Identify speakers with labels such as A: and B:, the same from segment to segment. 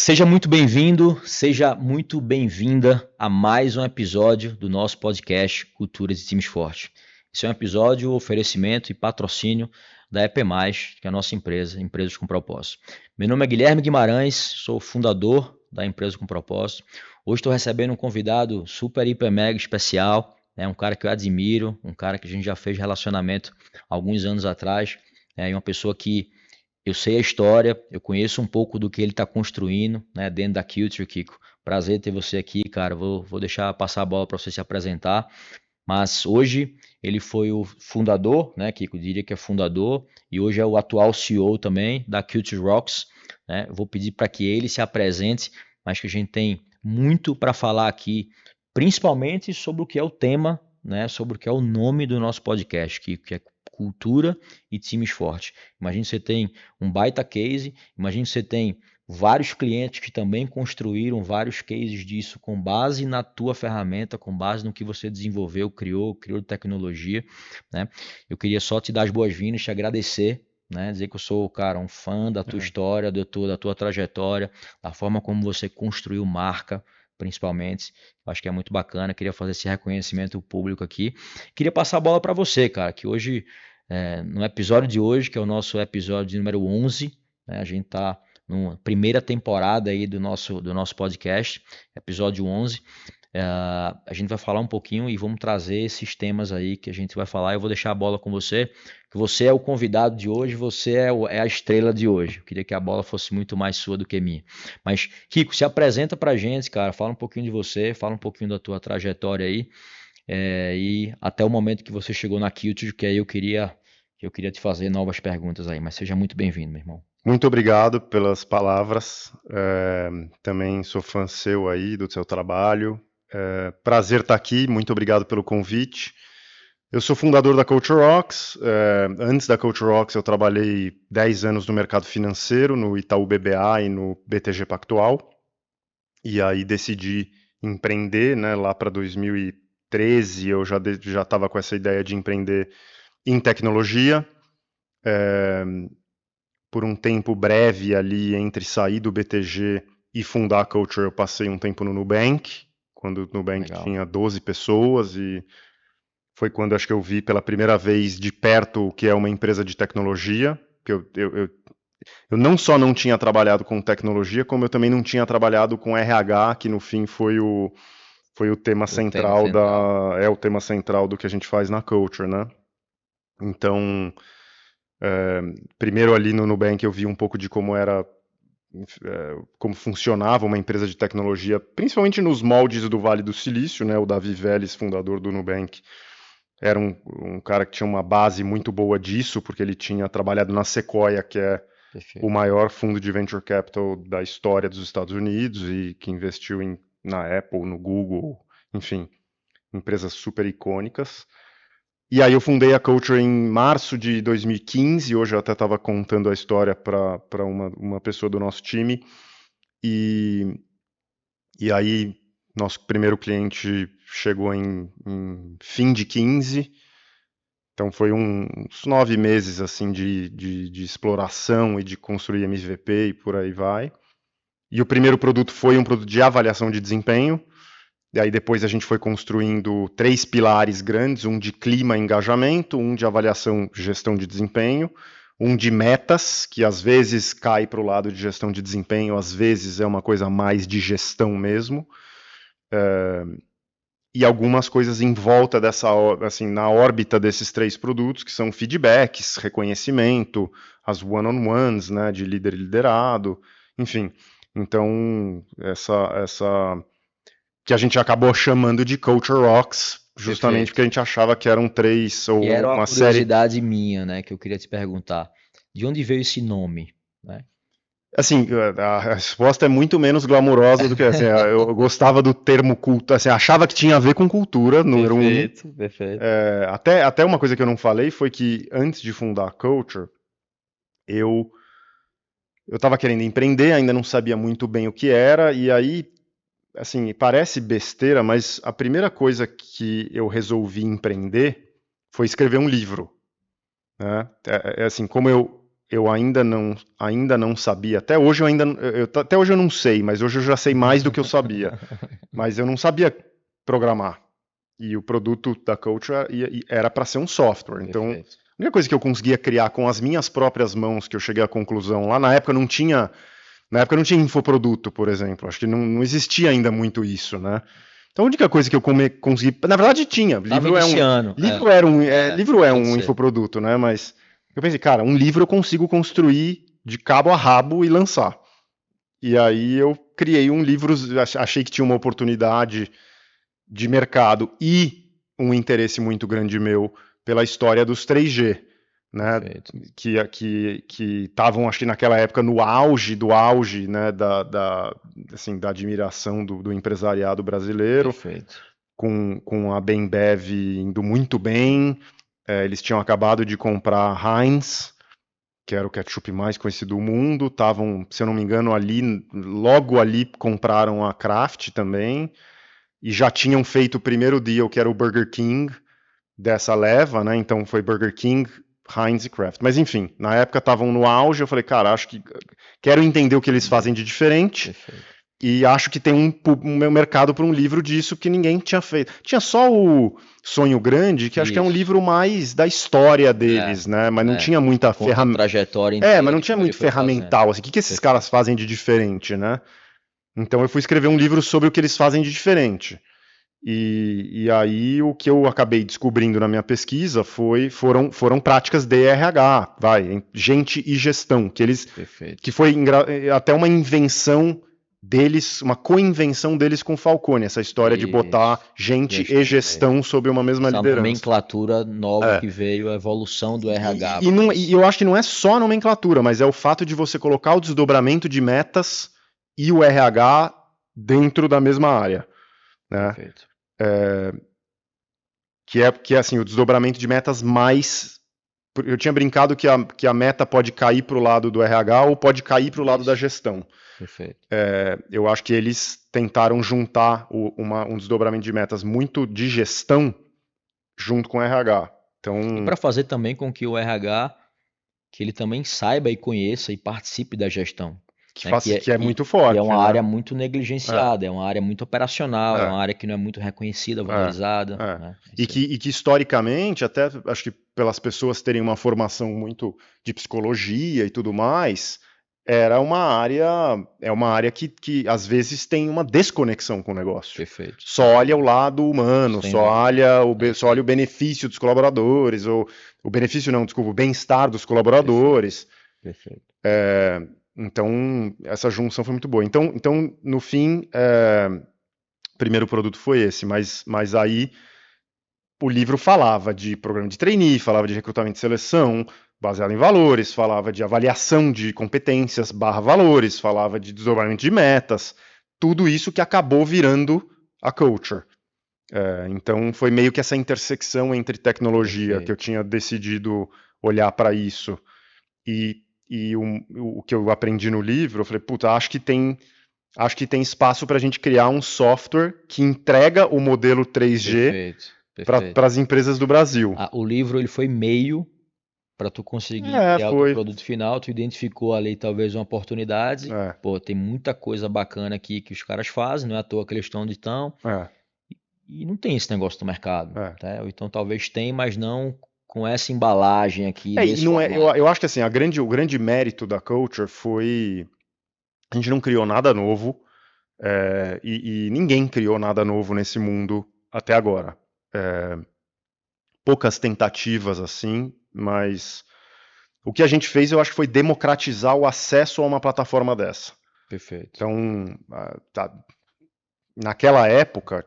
A: Seja muito bem-vindo, seja muito bem-vinda a mais um episódio do nosso podcast Culturas e Times Fortes. Esse é um episódio, oferecimento e patrocínio da EP+, que é a nossa empresa, Empresas com Propósito. Meu nome é Guilherme Guimarães, sou fundador da Empresa com Propósito. Hoje estou recebendo um convidado super, hiper, mega especial, um cara que eu admiro, um cara que a gente já fez relacionamento alguns anos atrás, e uma pessoa que eu sei a história, eu conheço um pouco do que ele está construindo, né, dentro da Culture, Kiko. Prazer ter você aqui, cara. Vou deixar passar a bola para você se apresentar. Mas hoje ele foi o fundador, né, Kiko? Eu diria que é fundador, e hoje é o atual CEO também da Culture Rocks. Né? Eu vou pedir para que ele se apresente, mas que a gente tem muito para falar aqui, principalmente sobre o que é o tema, né, sobre o que é o nome do nosso podcast, Kiko, que é Cultura e Times Fortes. Imagina você tem um baita case, imagina você tem vários clientes que também construíram vários cases disso com base na tua ferramenta, com base no que você desenvolveu, criou tecnologia, né? Eu queria só te dar as boas-vindas, te agradecer, né? Dizer que eu sou, cara, um fã da tua história, da tua trajetória, da forma como você construiu marca, principalmente. Acho que é muito bacana, queria fazer esse reconhecimento público aqui. Queria passar a bola para você, cara, que hoje, no episódio de hoje, que é o nosso episódio número 11, né? A gente está numa primeira temporada aí do nosso podcast, episódio 11. A gente vai falar um pouquinho e vamos trazer esses temas aí que a gente vai falar. Eu vou deixar a bola com você, que você é o convidado de hoje, você é a estrela de hoje. Eu queria que a bola fosse muito mais sua do que minha. Mas, Kiko, se apresenta pra gente, cara. Fala um pouquinho de você, fala um pouquinho da tua trajetória aí. E até o momento que você chegou na Culture, que aí eu queria te fazer novas perguntas aí. Mas seja muito bem-vindo, meu irmão.
B: Muito obrigado pelas palavras. Também sou fã seu aí, do seu trabalho. Prazer estar aqui, muito obrigado pelo convite. Eu sou fundador da Culture Rocks. Antes da Culture Rocks, eu trabalhei 10 anos no mercado financeiro, no Itaú BBA e no BTG Pactual. E aí decidi empreender, né, lá para 2013, eu já estava com essa ideia de empreender em tecnologia. Por um tempo breve ali entre sair do BTG e fundar a Culture, eu passei um tempo no Nubank, quando o Nubank
A: Legal.
B: tinha 12 pessoas, e foi quando acho que eu vi pela primeira vez de perto o que é uma empresa de tecnologia, que eu não só não tinha trabalhado com tecnologia, como eu também não tinha trabalhado com RH, que no fim foi o tema
A: O tema
B: central
A: central.
B: o tema central do que a gente faz na Culture, né? Então, primeiro ali no Nubank eu vi um pouco de como era, como funcionava uma empresa de tecnologia, principalmente nos moldes do Vale do Silício, né? O Davi Vélez, fundador do Nubank, era um cara que tinha uma base muito boa disso, porque ele tinha trabalhado na Sequoia, que é o
A: Perfeito.
B: maior fundo de venture capital da história dos Estados Unidos e que investiu na Apple, no Google, enfim, empresas super icônicas. E aí eu fundei a Culture em março de 2015, hoje eu até estava contando a história para uma pessoa do nosso time, e, e aí nosso primeiro cliente chegou em fim de 15, então foi uns 9 meses assim de exploração e de construir MVP e por aí vai. E o primeiro produto foi um produto de avaliação de desempenho. E aí depois a gente foi construindo 3 pilares grandes, um de clima e engajamento, um de avaliação e gestão de desempenho, um de metas, que às vezes cai para o lado de gestão de desempenho, às vezes é uma coisa mais de gestão mesmo, e algumas coisas em volta dessa, assim, na órbita desses 3 produtos, que são feedbacks, reconhecimento, as one-on-ones, né, de líder e liderado, enfim. Então, essa que a gente acabou chamando de Culture Rocks, justamente porque
A: Perfeito.
B: a gente achava que eram 3
A: Que
B: ou
A: era uma
B: uma série.
A: curiosidade minha, né, que eu queria te perguntar. De onde veio esse nome, né?
B: Assim, a resposta é muito menos glamurosa do que assim. Eu gostava do termo culto, assim, achava que tinha a ver com cultura, número um.
A: Perfeito, perfeito.
B: Até uma coisa que eu não falei foi que antes de fundar a Culture, eu eu estava querendo empreender, ainda não sabia muito bem o que era, e aí, assim, parece besteira, mas a primeira coisa que eu resolvi empreender foi escrever um livro. Né? Assim, como eu eu ainda não sabia. Até hoje até hoje eu não sei, mas hoje eu já sei mais do que eu sabia. Mas eu não sabia programar. E o produto da Culture era para ser um software. Então,
A: Perfeito.
B: a única coisa que eu conseguia criar com as minhas próprias mãos, que eu cheguei à conclusão, lá na época não tinha infoproduto, por exemplo. Acho que não existia ainda muito isso, né? Então a única coisa que eu consegui, na verdade tinha.
A: Tava iniciando.
B: Livro é
A: Tem que
B: um
A: ser.
B: infoproduto, né? Mas eu pensei, cara, um livro eu consigo construir de cabo a rabo e lançar. E aí eu criei um livro, achei que tinha uma oportunidade de mercado e um interesse muito grande meu pela história dos 3G, né?
A: Perfeito.
B: Que estavam, acho que naquela época, no auge do auge, né? Assim, da admiração do empresariado brasileiro,
A: Perfeito.
B: com a Bembev indo muito bem. Eles tinham acabado de comprar a Heinz, que era o ketchup mais conhecido do mundo. Estavam, se eu não me engano, logo ali compraram a Kraft também. E já tinham feito o primeiro deal, que era o Burger King, dessa leva, né? Então foi Burger King, Heinz e Kraft. Mas enfim, na época estavam no auge, eu falei, cara, acho que quero entender o que eles fazem de diferente.
A: Perfeito.
B: E acho que tem um mercado para um livro disso que ninguém tinha feito. Tinha só o Sonho Grande, que acho que é um
A: Isso.
B: livro mais da história deles, né? Mas não tinha muita
A: Conta a trajetória
B: mas
A: inteira
B: não
A: de
B: tinha
A: como ele
B: muito
A: foi fazendo.
B: ferramental, assim. O que esses caras fazem de diferente, né? Então eu fui escrever um livro sobre o que eles fazem de diferente. E aí o que eu acabei descobrindo na minha pesquisa foram práticas de RH, gente e gestão, que foi até uma invenção deles, uma co-invenção deles com Falcone, essa história de botar gente e gestão sob uma mesma
A: Essa
B: liderança.
A: nomenclatura nova que veio, a evolução do RH.
B: E eu acho que não é só a nomenclatura, mas é o fato de você colocar o desdobramento de metas e o RH dentro da mesma área, né?
A: Perfeito.
B: Que é assim, o desdobramento de metas mais. Eu tinha brincado que a meta pode cair para o lado do RH ou pode cair para o lado da gestão.
A: Perfeito.
B: Eu acho que eles tentaram juntar um desdobramento de metas muito de gestão junto com o RH. Então,
A: E para fazer também com que o RH, que ele também saiba e conheça e participe da gestão.
B: que é muito forte.
A: Que é uma
B: né?
A: área muito negligenciada, é uma área muito operacional, é uma área que não é muito reconhecida, valorizada. Né?
B: E que historicamente, até acho que pelas pessoas terem uma formação muito de psicologia e tudo mais, é uma área que às vezes tem uma desconexão com o negócio.
A: Perfeito.
B: Só olha o lado humano, só olha o benefício dos colaboradores, ou o benefício não, desculpa, o bem-estar dos colaboradores.
A: Perfeito.
B: Então, essa junção foi muito boa. Então no fim, o primeiro produto foi esse, mas aí o livro falava de programa de trainee, falava de recrutamento e seleção, baseado em valores, falava de avaliação de competências /valores, falava de desdobramento de metas, tudo isso que acabou virando a Culture. Então foi meio que essa intersecção entre tecnologia que eu tinha decidido olhar para isso e o que eu aprendi no livro, eu falei, puta, acho que tem espaço para a gente criar um software que entrega o modelo 3G para as empresas do Brasil.
A: O livro ele foi meio para tu conseguir criar o teu produto final, tu identificou ali talvez uma oportunidade, pô, tem muita coisa bacana aqui que os caras fazem, não é à toa que eles estão onde estão, e não tem esse negócio no mercado, tá? Ou então talvez tem, mas não com essa embalagem aqui.
B: Eu acho que assim, o grande mérito da Culture foi a gente não criou nada novo, e ninguém criou nada novo nesse mundo até agora. Poucas tentativas assim, mas o que a gente fez, eu acho que foi democratizar o acesso a uma plataforma dessa.
A: Perfeito.
B: Então, naquela época,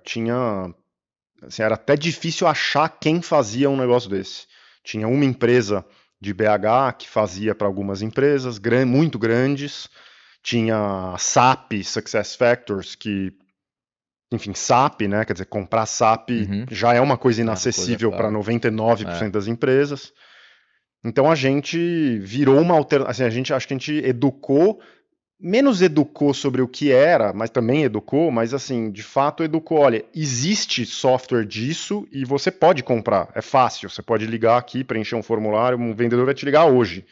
B: assim, era até difícil achar quem fazia um negócio desse. Tinha uma empresa de BH que fazia para algumas empresas muito grandes, tinha SAP, SuccessFactors, que, enfim, SAP, né? Quer dizer, comprar SAP já é uma coisa inacessível para 99% das empresas. Então a gente virou uma alternativa. Assim, acho que a gente menos educou sobre o que era, mas também educou, mas assim, de fato educou. Olha, existe software disso e você pode comprar. É fácil, você pode ligar aqui, preencher um formulário, um vendedor vai te ligar hoje.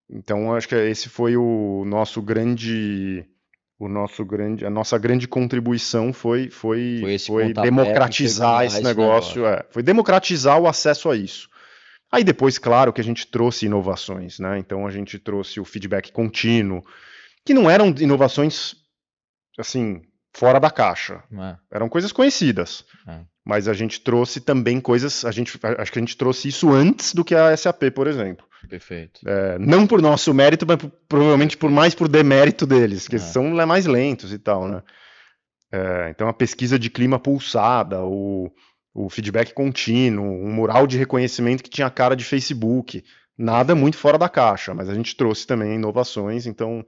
B: Então, acho que esse foi a nossa grande contribuição
A: Foi esse
B: foi
A: pontapé que foi
B: democratizar
A: criar
B: esse
A: esse
B: negócio,
A: negócio.
B: foi democratizar o acesso a isso. Aí depois, claro, que a gente trouxe inovações, né? Então a gente trouxe o feedback contínuo, que não eram inovações, assim, fora da caixa.
A: É,
B: Eram coisas conhecidas.
A: é,
B: Mas a gente trouxe também coisas, acho que a gente trouxe isso antes do que a SAP, por exemplo.
A: perfeito.
B: Não por nosso mérito, mas provavelmente mais por demérito deles, que
A: É,
B: são mais lentos e tal, né? Então a pesquisa de clima pulsada, o feedback contínuo, um mural de reconhecimento que tinha a cara de Facebook, nada
A: perfeito.
B: muito fora da caixa, mas a gente trouxe também inovações, então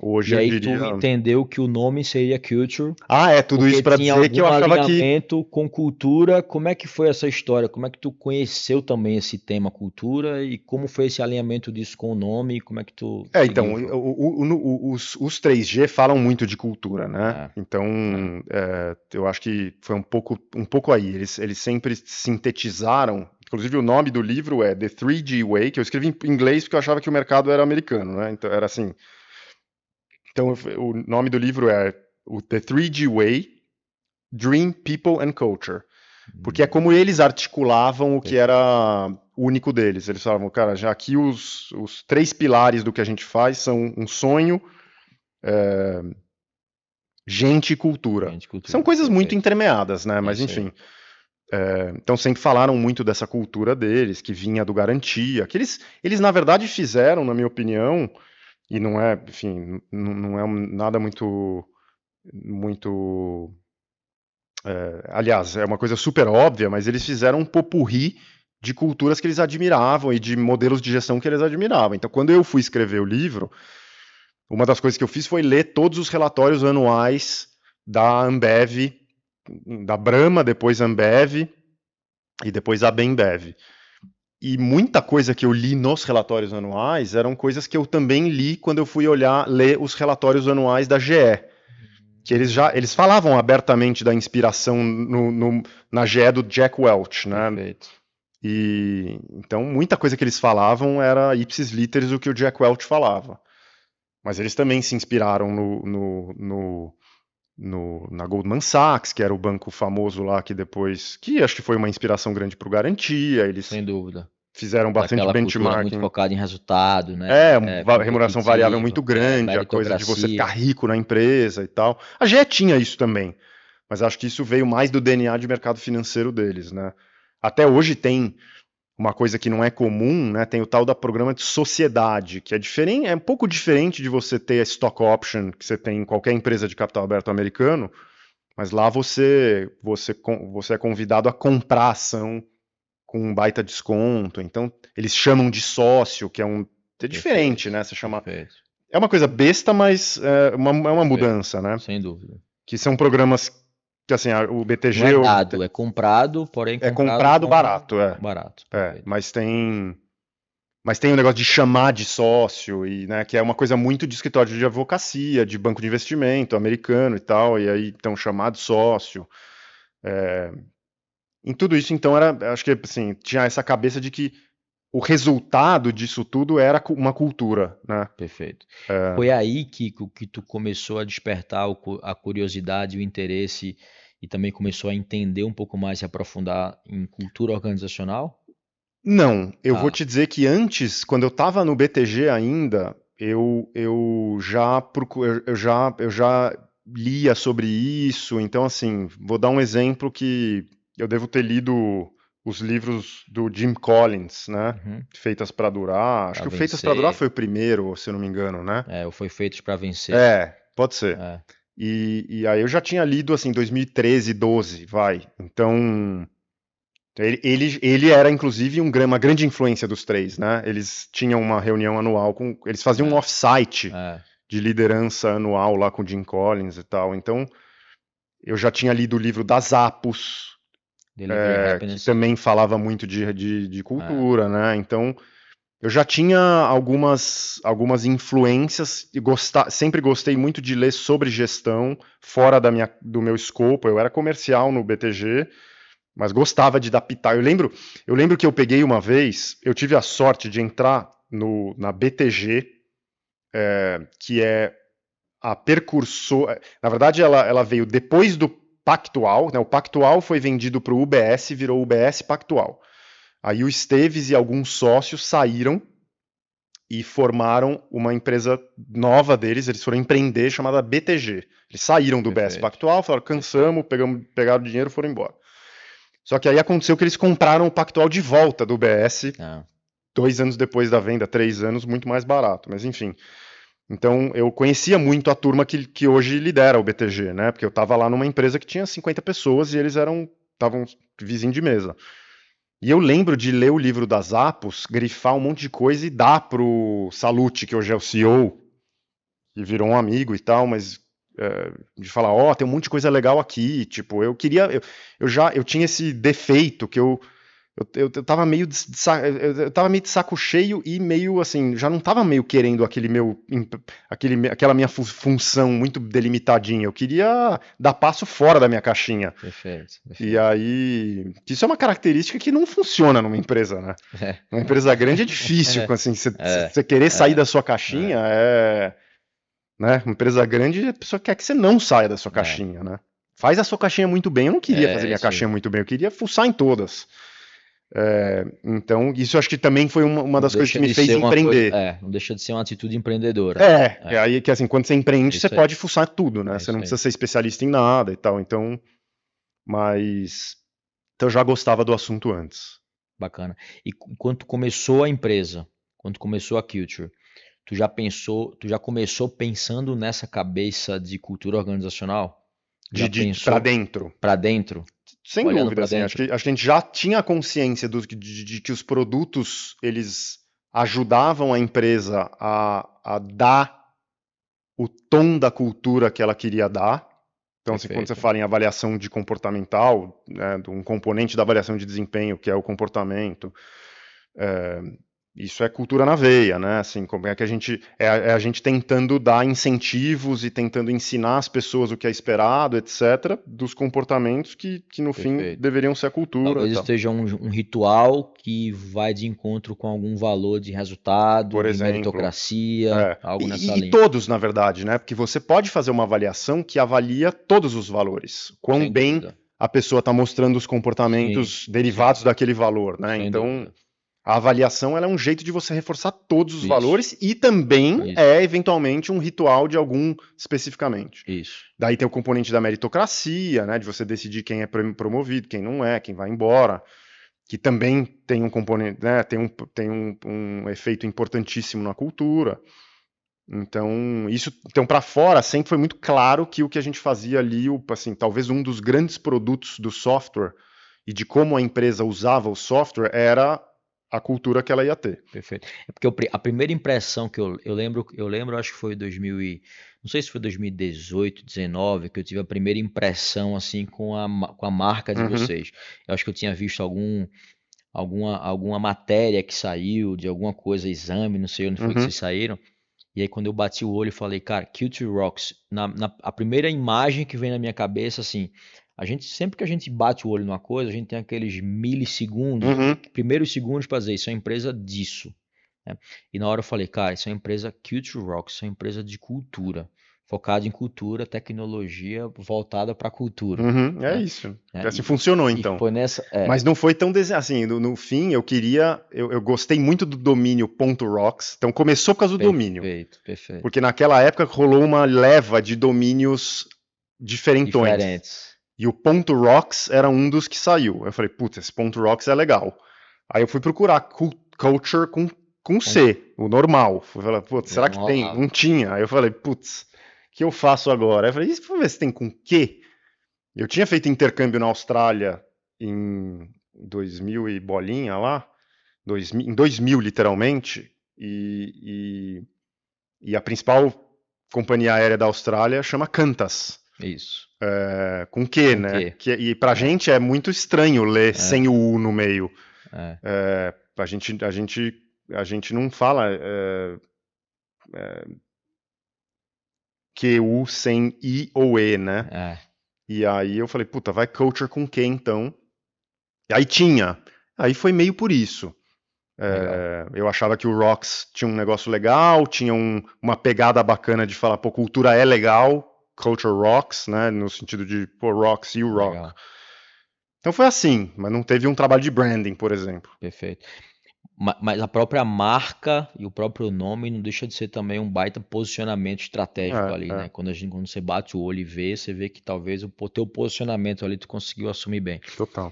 B: hoje
A: E
B: eu
A: aí
B: diria...
A: tu entendeu que o nome seria Culture,
B: Tudo
A: porque
B: isso para
A: tinha
B: dizer que eu
A: algum
B: achava que...
A: alinhamento com cultura. Como é que foi essa história? Como é que tu conheceu também esse tema cultura e como foi esse alinhamento disso com o nome? Como é que tu
B: Então,
A: seguiu o jogo?
B: os 3G falam muito de cultura, né?
A: É,
B: Então,
A: é,
B: eu acho que foi um pouco aí. Eles sempre sintetizaram. Inclusive, o nome do livro é The 3G Way, que eu escrevi em inglês porque eu achava que o mercado era americano, né? Então, era assim. Então, o nome do livro é o The 3G Way, Dream, People and Culture. Porque é como eles articulavam o que
A: perfeito.
B: era único deles. Eles falavam, cara, já aqui os 3 pilares do que a gente faz são um sonho, gente e cultura.
A: Gente,
B: São
A: cultura,
B: coisas muito
A: perfeito.
B: entremeadas, né?
A: É
B: Mas
A: isso aí.
B: enfim. Então sempre falaram muito dessa cultura deles, que vinha do Garantia, que eles na verdade fizeram, na minha opinião, e não é, enfim, não é nada muito, aliás, é uma coisa super óbvia, mas eles fizeram um popurrí de culturas que eles admiravam e de modelos de gestão que eles admiravam. Então, quando eu fui escrever o livro, uma das coisas que eu fiz foi ler todos os relatórios anuais da Ambev, da Brahma, depois Ambev e depois a Bembev. E muita coisa que eu li nos relatórios anuais eram coisas que eu também li quando eu fui ler os relatórios anuais da GE. Que eles falavam abertamente da inspiração na GE do Jack Welch, né?
A: Perfeito.
B: E então muita coisa que eles falavam era ipsis literis o que o Jack Welch falava. Mas eles também se inspiraram na Goldman Sachs, que era o banco famoso lá que acho que foi uma inspiração grande para o Garantia. Eles
A: Sem dúvida.
B: fizeram bastante
A: Daquela cultura muito
B: benchmarking.
A: focada em resultado, né?
B: Remuneração variável muito
A: Competitivo,
B: grande, a coisa de você ficar
A: meritocracia.
B: rico na empresa e tal. A GE tinha isso também, mas acho que isso veio mais do DNA de mercado financeiro deles, né? Até hoje tem uma coisa que não é comum, né? Tem o tal da programa de sociedade, que é diferente, é um pouco diferente de você ter a stock option que você tem em qualquer empresa de capital aberto americano, mas lá você é convidado a comprar ação com um baita desconto. Então, eles chamam de sócio, que é diferente,
A: Perfeito,
B: né? Você chama.
A: perfeito,
B: É uma coisa besta, mas é uma
A: perfeito.
B: mudança, né?
A: Sem dúvida.
B: Que são programas que, assim, o
A: Não é
B: BTG
A: dado, é comprado, porém
B: é
A: comprado
B: comprado
A: com
B: barato,
A: barato. Perfeito.
B: mas tem o negócio de chamar de sócio, e, né, que é uma coisa muito de escritório de advocacia, de banco de investimento americano e tal, e aí então chamar de sócio. Em tudo isso, então, acho que assim, tinha essa cabeça de que o resultado disso tudo era uma cultura, né?
A: Perfeito. Foi aí, Kiko, que tu começou a despertar a curiosidade, o interesse e também começou a entender um pouco mais, se aprofundar em cultura organizacional?
B: Não, eu vou
A: Ah,
B: te dizer que antes, quando eu estava no BTG ainda, eu já lia sobre isso. Então, assim, vou dar um exemplo que eu devo ter lido os livros do Jim Collins, né?
A: uhum.
B: Feitas para Durar. Acho
A: Para
B: que o Feitas para Durar
A: vencer.
B: foi o primeiro, se eu não me engano, né?
A: Ou foi feitos para vencer.
B: Pode ser.
A: É,
B: E aí eu já tinha lido assim 2013, 12, vai. Então ele era inclusive uma grande influência dos três, né? Eles tinham uma reunião anual eles faziam um
A: é,
B: off-site
A: é.
B: de liderança anual lá com o Jim Collins e tal. Então eu já tinha lido o livro das Apos,
A: Delivery
B: que
A: Happiness.
B: também falava muito de
A: É,
B: cultura, né? Então eu já tinha algumas influências e sempre gostei muito de ler sobre gestão fora do meu escopo. Eu era comercial no BTG, mas gostava de dar pitaco. Eu lembro que eu peguei uma vez, eu tive a sorte de entrar na BTG, que é a precursora. Na verdade, ela veio depois do Pactual, né? O Pactual foi vendido para o UBS, virou UBS Pactual. Aí o Esteves e alguns sócios saíram e formaram uma empresa nova deles, eles foram empreender, chamada BTG. Eles saíram do BS Pactual, falaram, cansamos, pegaram o dinheiro e foram embora. Só que aí aconteceu que eles compraram o Pactual de volta do BS, 2 anos depois da venda, 3 anos, muito mais barato, mas enfim. Então eu conhecia muito a turma que hoje lidera o BTG, né? Porque eu estava lá numa empresa que tinha 50 pessoas e eles estavam vizinho de mesa. E eu lembro de ler o livro das Apos, grifar um monte de coisa e dar pro Salute, que hoje é o CEO, e virou um amigo e tal, mas de falar, tem um monte de coisa legal aqui, tipo, eu tinha esse defeito que eu tava meio eu tava meio de saco cheio e meio assim, já não tava meio querendo aquela minha função muito delimitadinha. Eu queria dar passo fora da minha caixinha.
A: Perfeito.
B: E aí, isso é uma característica que não funciona numa empresa, né? Uma empresa grande é difícil, assim, você querer sair da sua caixinha né? Uma empresa grande, a pessoa quer que você não saia da sua caixinha, né? Faz a sua caixinha muito bem. Eu não queria fazer minha caixinha muito bem, eu queria fuçar em todas. Então, isso acho que também foi uma das coisas que me fez empreender.
A: Não deixa de ser uma atitude empreendedora.
B: Aí que assim, quando você empreende, você pode fuçar tudo, né? Você não precisa ser especialista em nada e tal. Então, eu já gostava do assunto antes.
A: Bacana. E quando começou a empresa, quando começou a Culture, tu já começou pensando nessa cabeça de cultura organizacional?
B: Para dentro.
A: Para dentro?
B: Sem dúvida, assim, acho que a gente já tinha consciência de que os produtos, eles ajudavam a empresa a dar o tom da cultura que ela queria dar. Então, assim, quando você fala em avaliação de comportamental, né, um componente da avaliação de desempenho, que é o comportamento, isso é cultura na veia, né? Assim, como é que a gente a gente tentando dar incentivos e tentando ensinar as pessoas o que é esperado, etc., dos comportamentos que no fim deveriam ser a cultura.
A: Talvez esteja um ritual que vai de encontro com algum valor de resultado,
B: por exemplo,
A: de meritocracia, algo nessa linha.
B: E todos, na verdade, né? Porque você pode fazer uma avaliação que avalia todos os valores. Quão bem a pessoa está mostrando os comportamentos derivados daquele valor, né? Então, a avaliação ela é um jeito de você reforçar todos os valores e também é, eventualmente, um ritual de algum especificamente. Daí tem o componente da meritocracia, né, de você decidir quem é promovido, quem não é, quem vai embora, que também tem um componente, né, tem um efeito importantíssimo na cultura. Então, para fora, sempre foi muito claro que o que a gente fazia ali, assim, talvez um dos grandes produtos do software e de como a empresa usava o software era a cultura que ela ia ter.
A: Perfeito. É porque a primeira impressão que eu lembro, acho que foi não sei se foi 2018, 2019, que eu tive a primeira impressão assim com a marca de vocês. Eu acho que eu tinha visto alguma matéria que saiu de alguma coisa, exame, não sei onde foi que vocês saíram. E aí quando eu bati o olho, eu falei, cara, Culture Rocks. A primeira imagem que vem na minha cabeça, assim, sempre que a gente bate o olho numa coisa, a gente tem aqueles milissegundos, primeiros segundos para dizer, isso é uma empresa disso. Né? E na hora eu falei, cara, isso é uma empresa Culture Rocks, isso é uma empresa de cultura. Focada em cultura, tecnologia voltada para a cultura.
B: É isso. Assim funcionou, então.
A: Foi nessa,
B: Mas não foi tão assim. No fim, eu gostei muito do domínio .rocks. Então começou por causa do domínio.
A: Perfeito.
B: Porque naquela época rolou uma leva de domínios diferentes. E o .rocks era um dos que saiu. Eu falei, putz, esse .rocks é legal. Aí eu fui procurar culture com C, o normal. Fui falar, putz, será que tem? Não tinha. Aí eu falei, putz, o que eu faço agora? Aí eu falei, vamos ver se tem com Q. Eu tinha feito intercâmbio na Austrália em 2000 e bolinha lá, em 2000 literalmente, e a principal companhia aérea da Austrália chama Qantas.
A: Isso.
B: Com Q, né? E pra gente é muito estranho ler sem o U no meio. A gente não fala QU sem I ou E, né? E aí eu falei, puta, vai culture com Q então. Aí tinha. Aí foi meio por isso.
A: Legal.
B: Eu achava que o Rocks tinha um negócio legal, tinha uma pegada bacana de falar, pô, cultura é legal, culture rocks, né? No sentido de, pô, rocks, you rock.
A: Legal.
B: Então foi assim, mas não teve um trabalho de branding, por exemplo.
A: Perfeito. Mas a própria marca e o próprio nome não deixa de ser também um baita posicionamento estratégico ali,
B: É,
A: né?
B: é,
A: Quando você bate o olho e vê, você vê que talvez o teu posicionamento ali tu conseguiu assumir bem.
B: total.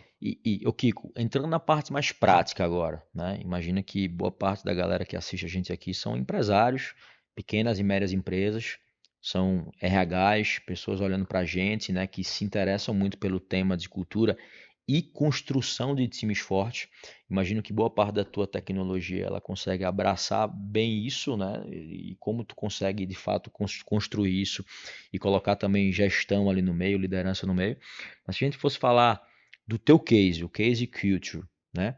A: Ô Kiko, entrando na parte mais prática agora, né? Imagina que boa parte da galera que assiste a gente aqui são empresários, pequenas e médias empresas, são RHs, pessoas olhando para a gente, né? Que se interessam muito pelo tema de cultura e construção de times fortes. Imagino que boa parte da tua tecnologia ela consegue abraçar bem isso, né? E como tu consegue de fato construir isso e colocar também gestão ali no meio, liderança no meio. Mas se a gente fosse falar do teu case, o case culture, né?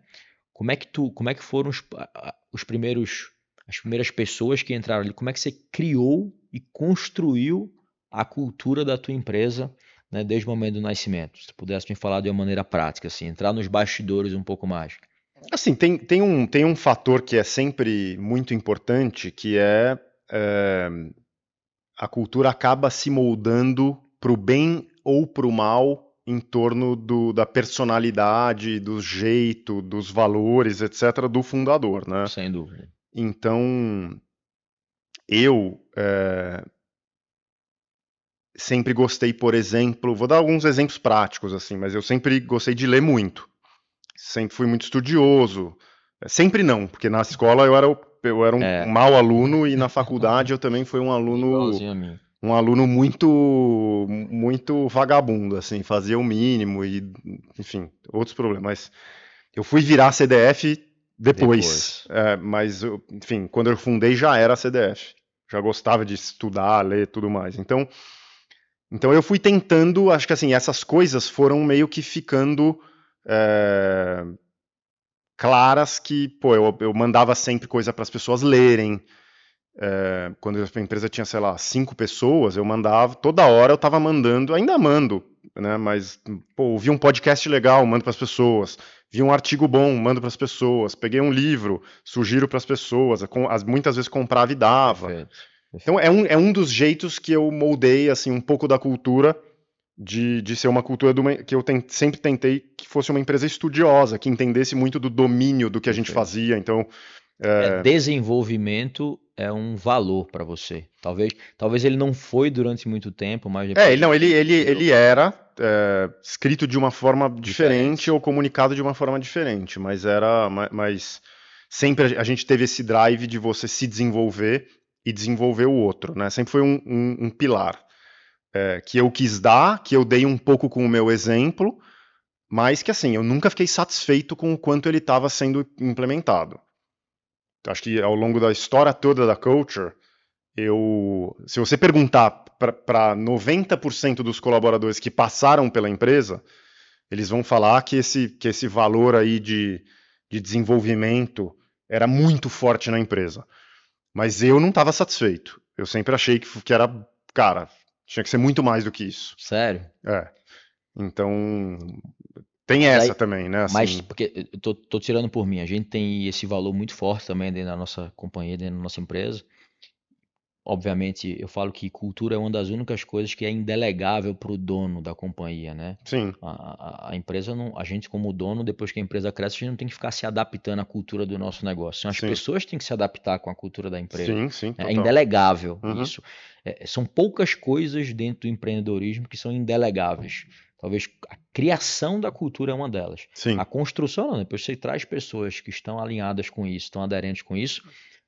A: Como é que foram os primeiros, as primeiras pessoas que entraram ali? Como é que você criou e construiu a cultura da tua empresa, né, desde o momento do nascimento? Se tu pudesse me falar de uma maneira prática, assim, entrar nos bastidores um pouco mais.
B: Assim, tem um fator que é sempre muito importante, que é a cultura acaba se moldando para o bem ou para o mal em torno da personalidade, do jeito, dos valores, etc., do fundador, né?
A: Sem dúvida.
B: Então, eu sempre gostei, por exemplo, vou dar alguns exemplos práticos, assim, mas eu sempre gostei de ler muito. Sempre fui muito estudioso. Sempre não, porque na escola eu era um
A: É,
B: mau aluno e na faculdade eu também fui
A: igualzinho a mim.
B: um aluno muito vagabundo, assim, fazia o mínimo e, enfim, outros problemas. Mas eu fui virar CDF depois,
A: Depois.
B: mas, enfim, quando eu fundei já era CDF. Já gostava de estudar, ler, tudo mais. Então eu fui tentando, acho que assim, essas coisas foram meio que ficando é, claras que, pô, eu mandava sempre coisa para as pessoas lerem. Quando a empresa tinha, sei lá, 5 pessoas, eu mandava, toda hora eu estava mandando, ainda mando, né? Mas, pô, ouvi um podcast legal, mando para as pessoas. Vi um artigo bom, mando para as pessoas. Peguei um livro, sugiro para as pessoas. Muitas vezes comprava e dava.
A: Perfeito.
B: Então
A: Perfeito.
B: é um dos jeitos que eu moldei assim um pouco da cultura de ser uma cultura que eu sempre tentei que fosse uma empresa estudiosa, que entendesse muito do domínio do que a gente
A: Perfeito.
B: fazia. Então,
A: Desenvolvimento é um valor para você. Talvez ele não foi durante muito tempo, mas depois
B: não,
A: virou
B: ele era escrito de uma forma diferente
A: diferente.
B: ou comunicado de uma forma diferente, mas sempre a gente teve esse drive de você se desenvolver e desenvolver o outro, né? Sempre foi um pilar que eu quis dar, que eu dei um pouco com o meu exemplo, mas que assim, eu nunca fiquei satisfeito com o quanto ele estava sendo implementado. Acho que ao longo da história toda da Culture, se você perguntar para 90% dos colaboradores que passaram pela empresa, eles vão falar que esse valor aí de desenvolvimento era muito forte na empresa. Mas eu não estava satisfeito. Eu sempre achei que era, cara, tinha que ser muito mais do que isso.
A: Sério?
B: É. Então, tem
A: Mas
B: essa
A: aí,
B: também, né?
A: mas
B: Assim,
A: porque eu tô tirando por mim. A gente tem esse valor muito forte também dentro da nossa companhia, dentro da nossa empresa. Obviamente, eu falo que cultura é uma das únicas coisas que é indelegável para o dono da companhia, né?
B: sim,
A: A empresa não, a gente como dono, depois que a empresa cresce, a gente não tem que ficar se adaptando à cultura do nosso negócio. São as
B: sim,
A: pessoas que têm que se adaptar com a cultura da empresa.
B: sim,
A: É
B: total.
A: indelegável
B: Uhum,
A: isso. São poucas coisas dentro do empreendedorismo que são indelegáveis. Talvez a criação da cultura é uma delas. A
B: sim,
A: construção, não, depois você traz pessoas que estão alinhadas com isso, estão aderentes com isso,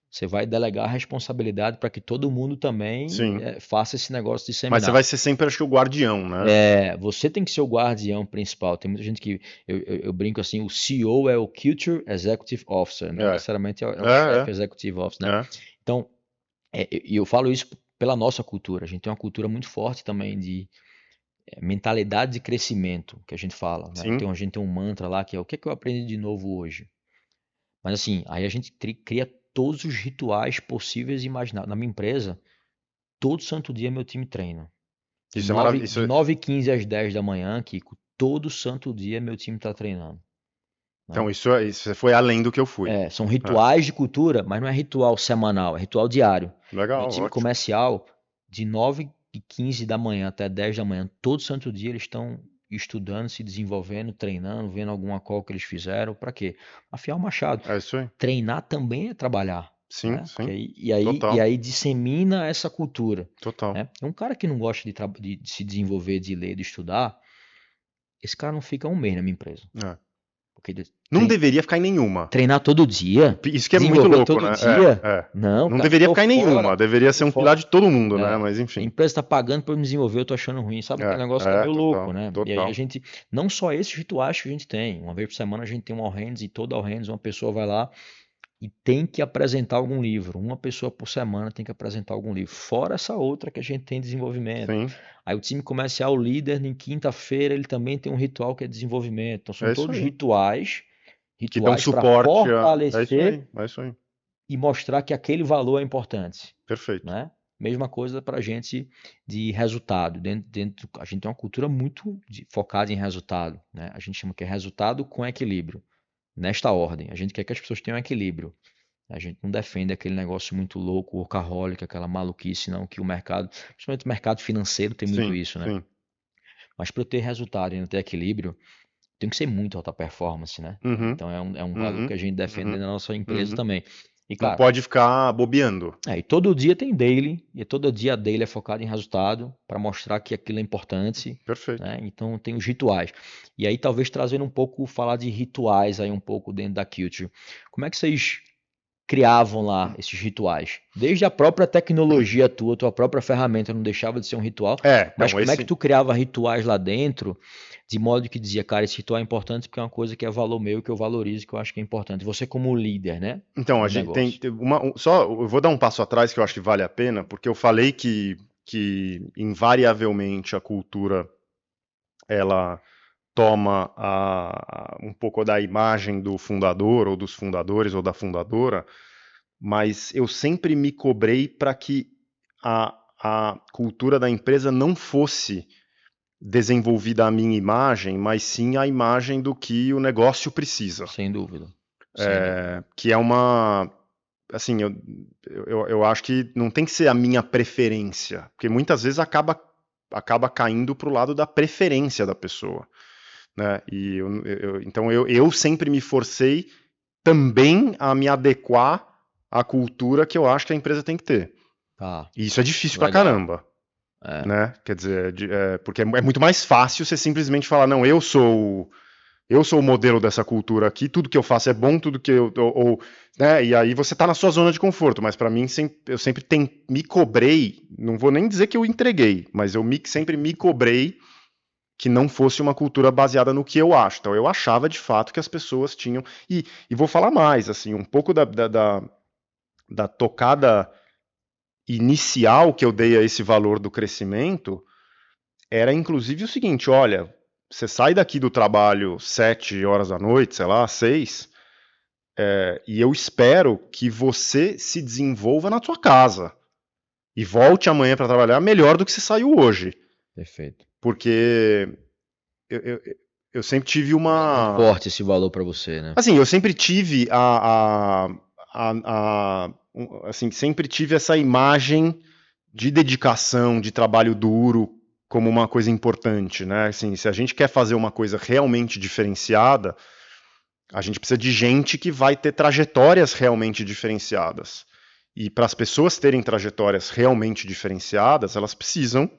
A: você vai delegar a responsabilidade para que todo mundo também
B: sim.
A: faça esse negócio
B: Mas você
A: disseminar.
B: vai ser sempre, acho que, o guardião, né?
A: Você tem que ser o guardião principal. Tem muita gente que eu brinco assim, o CEO é o Culture Executive Officer, não
B: É,
A: necessariamente é o chefe
B: é,
A: Executive Officer, né?
B: é,
A: Então, e eu falo isso pela nossa cultura. A gente tem uma cultura muito forte também de mentalidade de crescimento, que a gente fala, né?
B: sim,
A: A gente tem um mantra lá que é o que é que eu aprendi de novo hoje? Mas assim, aí a gente cria todos os rituais possíveis e imagináveis. Na minha empresa, todo santo dia meu time treina. De
B: isso é
A: 9,
B: maravilhoso.
A: de 9h15 às 10 da manhã, Kiko, todo santo dia meu time está treinando.
B: Então, isso foi além do que eu fui.
A: São rituais de cultura, mas não é ritual semanal, é ritual diário.
B: Legal,
A: No time
B: ótimo.
A: comercial, de 9h15 da manhã até 10 da manhã, todo santo dia eles estão estudando, se desenvolvendo, treinando, vendo alguma call que eles fizeram. Para quê? Afiar o machado.
B: É isso aí.
A: Treinar também é trabalhar.
B: Sim,
A: Né?
B: sim.
A: E
B: Total.
A: aí dissemina essa cultura.
B: Total.
A: Né? Um cara que não gosta de se desenvolver, de ler, de estudar, esse cara não fica um mês na minha empresa.
B: É.
A: Porque
B: Não deveria ficar em nenhuma.
A: treinar todo dia.
B: Isso que é muito louco,
A: todo
B: né?
A: dia.
B: Não
A: cara,
B: deveria ficar em nenhuma. Deveria ser um pilar de todo mundo, né? Mas
A: A
B: enfim.
A: empresa está pagando para eu me desenvolver, eu tô achando ruim. Sabe aquele negócio que é meio louco, né? E aí a gente, não só esses rituais que a gente tem. Uma vez por semana a gente tem um All Hands e todo All Hands uma pessoa vai lá e tem que apresentar algum livro. Uma pessoa por semana tem que apresentar algum livro. Fora essa outra que a gente tem desenvolvimento.
B: Sim.
A: Aí o time comercial, o líder, em quinta-feira, ele também tem um ritual que é desenvolvimento. Então são todos rituais
B: que dão
A: para
B: suporte.
A: fortalecer
B: É isso aí.
A: e mostrar que aquele valor é importante.
B: Perfeito.
A: Né? Mesma coisa para a gente de resultado. A gente tem uma cultura muito focada em resultado. Né? A gente chama que é resultado com equilíbrio. Nesta ordem. A gente quer que as pessoas tenham equilíbrio. A gente não defende aquele negócio muito louco, workaholic, aquela maluquice, não, que o mercado, principalmente o mercado financeiro, tem muito isso, né?
B: Sim.
A: Mas para eu ter resultado e não ter equilíbrio, tem que ser muito alta performance, né?
B: Uhum.
A: Então é um valor que a gente defende na nossa empresa também. E,
B: não pode ficar bobeando.
A: E todo dia tem daily, e todo dia a daily é focado em resultado, para mostrar que aquilo é importante.
B: Perfeito.
A: Né? Então tem os rituais. E aí talvez trazendo um pouco, falar de rituais aí um pouco dentro da Culture. Como é que vocês criavam lá esses rituais? Desde a própria tecnologia tua própria ferramenta não deixava de ser um ritual, mas como é que tu criava rituais lá dentro, de modo que dizia, cara, esse ritual é importante porque é uma coisa que é valor meu, que eu valorizo, que eu acho que é importante. Você como líder, né?
B: Então, a gente tem eu vou dar um passo atrás que eu acho que vale a pena, porque eu falei que invariavelmente a cultura ela toma um pouco da imagem do fundador, ou dos fundadores, ou da fundadora, mas eu sempre me cobrei para que a cultura da empresa não fosse desenvolvida à minha imagem, mas sim à imagem do que o negócio precisa.
A: Sem dúvida.
B: Que é uma... Assim, eu acho que não tem que ser a minha preferência, porque muitas vezes acaba caindo para o lado da preferência da pessoa. Né? E então eu sempre me forcei também a me adequar à cultura que eu acho que a empresa tem que ter. E isso é difícil pra caramba. Né? Quer dizer, porque é muito mais fácil você simplesmente falar, não, eu sou o modelo dessa cultura aqui, tudo que eu faço é bom, tudo que né? E aí você tá na sua zona de conforto, mas para mim eu sempre me cobrei, não vou nem dizer que eu entreguei, mas eu sempre me cobrei que não fosse uma cultura baseada no que eu acho. Então eu achava de fato que as pessoas tinham, e vou falar mais, assim, um pouco da tocada inicial que eu dei a esse valor do crescimento era inclusive o seguinte, olha, você sai daqui do trabalho 7 horas da noite, sei lá, 6, e eu espero que você se desenvolva na sua casa e volte amanhã para trabalhar melhor do que você saiu hoje.
A: Perfeito.
B: Porque eu sempre tive uma...
A: É forte esse valor para você, né?
B: Assim, eu sempre tive assim, sempre tive essa imagem de dedicação, de trabalho duro, como uma coisa importante, né? Assim, se a gente quer fazer uma coisa realmente diferenciada, a gente precisa de gente que vai ter trajetórias realmente diferenciadas. E para as pessoas terem trajetórias realmente diferenciadas, elas precisam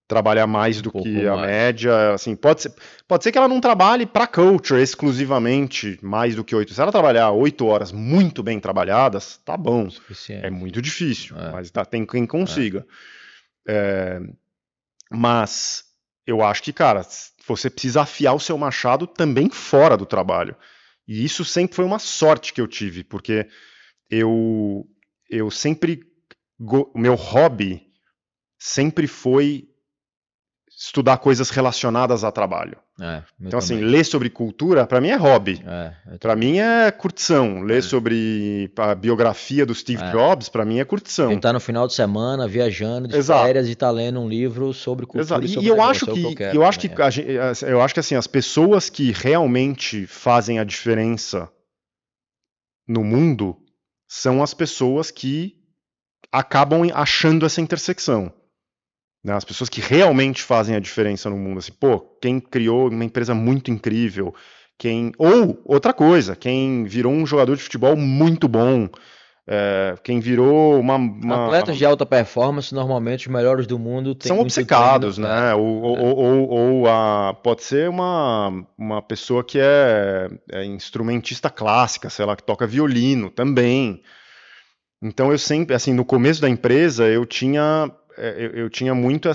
B: trabalhar mais do que a média. Assim, pode ser que ela não trabalhe para culture exclusivamente mais do que 8. Se ela trabalhar 8 horas muito bem trabalhadas, tá bom. É muito difícil, mas tem quem consiga. Mas eu acho que, cara, você precisa afiar o seu machado também fora do trabalho. E isso sempre foi uma sorte que eu tive, porque eu sempre... O meu hobby sempre foi estudar coisas relacionadas a trabalho. Então, assim,
A: também.
B: ler sobre cultura, para mim é hobby. Para
A: Também.
B: mim é curtição. Ler sobre a biografia do Steve Jobs, para mim é curtição.
A: Ele tá no final de semana, viajando de
B: Exato.
A: férias e tá lendo um livro sobre cultura e sobre
B: eu
A: negócio.
B: acho
A: É o
B: que,
A: eu
B: eu acho
A: quero
B: que,
A: também,
B: eu acho que assim, as pessoas que realmente fazem a diferença no mundo são as pessoas que acabam achando essa intersecção. Né? As pessoas que realmente fazem a diferença no mundo. Assim, pô, quem criou uma empresa muito incrível, ou outra coisa, quem virou um jogador de futebol muito bom, quem virou
A: Atletas de alta performance, normalmente os melhores do mundo, têm
B: são
A: muito
B: obcecados,
A: treino.
B: né? Ou pode ser uma pessoa que é instrumentista clássica, sei lá, que toca violino também. Então eu sempre, assim, no começo da empresa eu tinha muito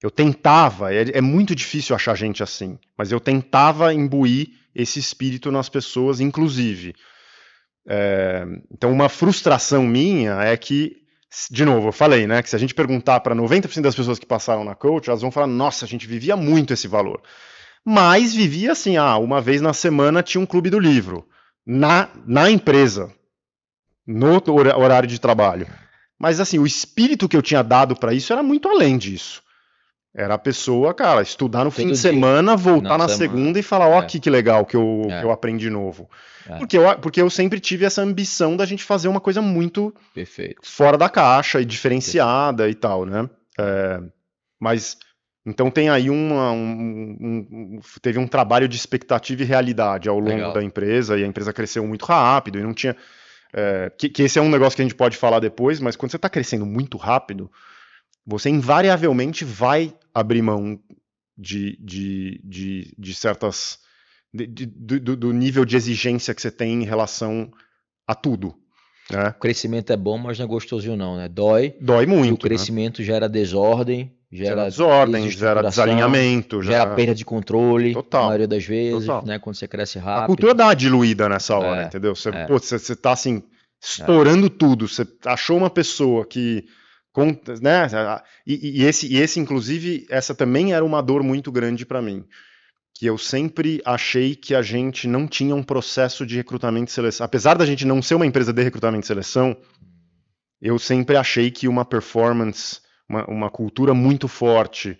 B: eu tentava, é muito difícil achar gente assim, mas eu tentava imbuir esse espírito nas pessoas, inclusive. Então uma frustração minha é que, de novo, eu falei, né, que se a gente perguntar para 90% das pessoas que passaram na coach, elas vão falar, nossa, a gente vivia muito esse valor. Mas vivia assim, uma vez na semana tinha um clube do livro, na empresa, no horário de trabalho. Mas assim, o espírito que eu tinha dado para isso era muito além disso. Era a pessoa, cara, estudar no fim de semana, voltar na segunda e falar, ó, aqui que legal que eu aprendi novo. Porque eu sempre tive essa ambição da gente fazer uma coisa muito fora da caixa e diferenciada e tal, né? Mas, então tem aí teve um trabalho de expectativa e realidade ao longo da empresa, e a empresa cresceu muito rápido, e não tinha... que esse é um negócio que a gente pode falar depois, mas quando você está crescendo muito rápido, você invariavelmente vai abrir mão de certas... do nível de exigência que você tem em relação a tudo. Né?
A: O crescimento é bom, mas não é gostosinho não, né? Dói
B: muito.
A: E o crescimento gera desordem, gera
B: desalinhamento,
A: gera perda de controle,
B: total,
A: na maioria das vezes, né? Quando você cresce rápido.
B: A cultura dá uma diluída nessa hora, entendeu? Você tá assim, estourando tudo, você achou uma pessoa que... né? E esse, inclusive, essa também era uma dor muito grande para mim, que eu sempre achei que a gente não tinha um processo de recrutamento e seleção. Apesar da gente não ser uma empresa de recrutamento e seleção, eu sempre achei que uma performance, uma cultura muito forte,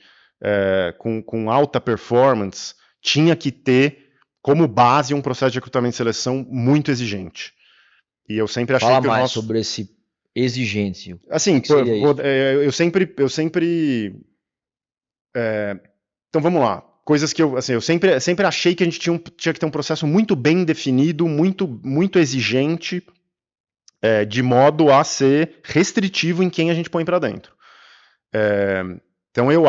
B: com alta performance, tinha que ter como base um processo de recrutamento e seleção muito exigente. E eu sempre achei
A: Fala
B: que
A: mais sobre esse exigente.
B: Assim, eu sempre então vamos lá. Coisas que eu sempre achei que a gente tinha que ter um processo muito bem definido, muito exigente, de modo a ser restritivo em quem a gente põe para dentro. Então eu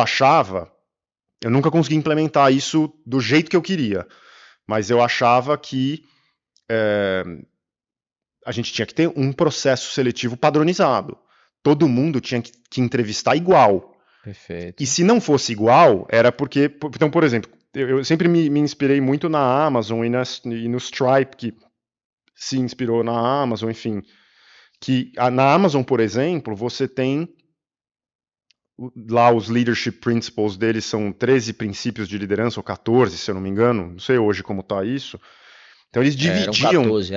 B: nunca consegui implementar isso do jeito que eu queria, mas eu achava que a gente tinha que ter um processo seletivo padronizado. Todo mundo tinha que entrevistar igual.
A: Perfeito.
B: E se não fosse igual, era porque... Então, por exemplo, eu sempre me inspirei muito na Amazon e no Stripe, que se inspirou na Amazon, enfim. Que na Amazon, por exemplo, você tem... Lá os leadership principles deles são 13 princípios de liderança, ou 14, se eu não me engano. Não sei hoje como está isso. Então eles dividiam...
A: Eram 12,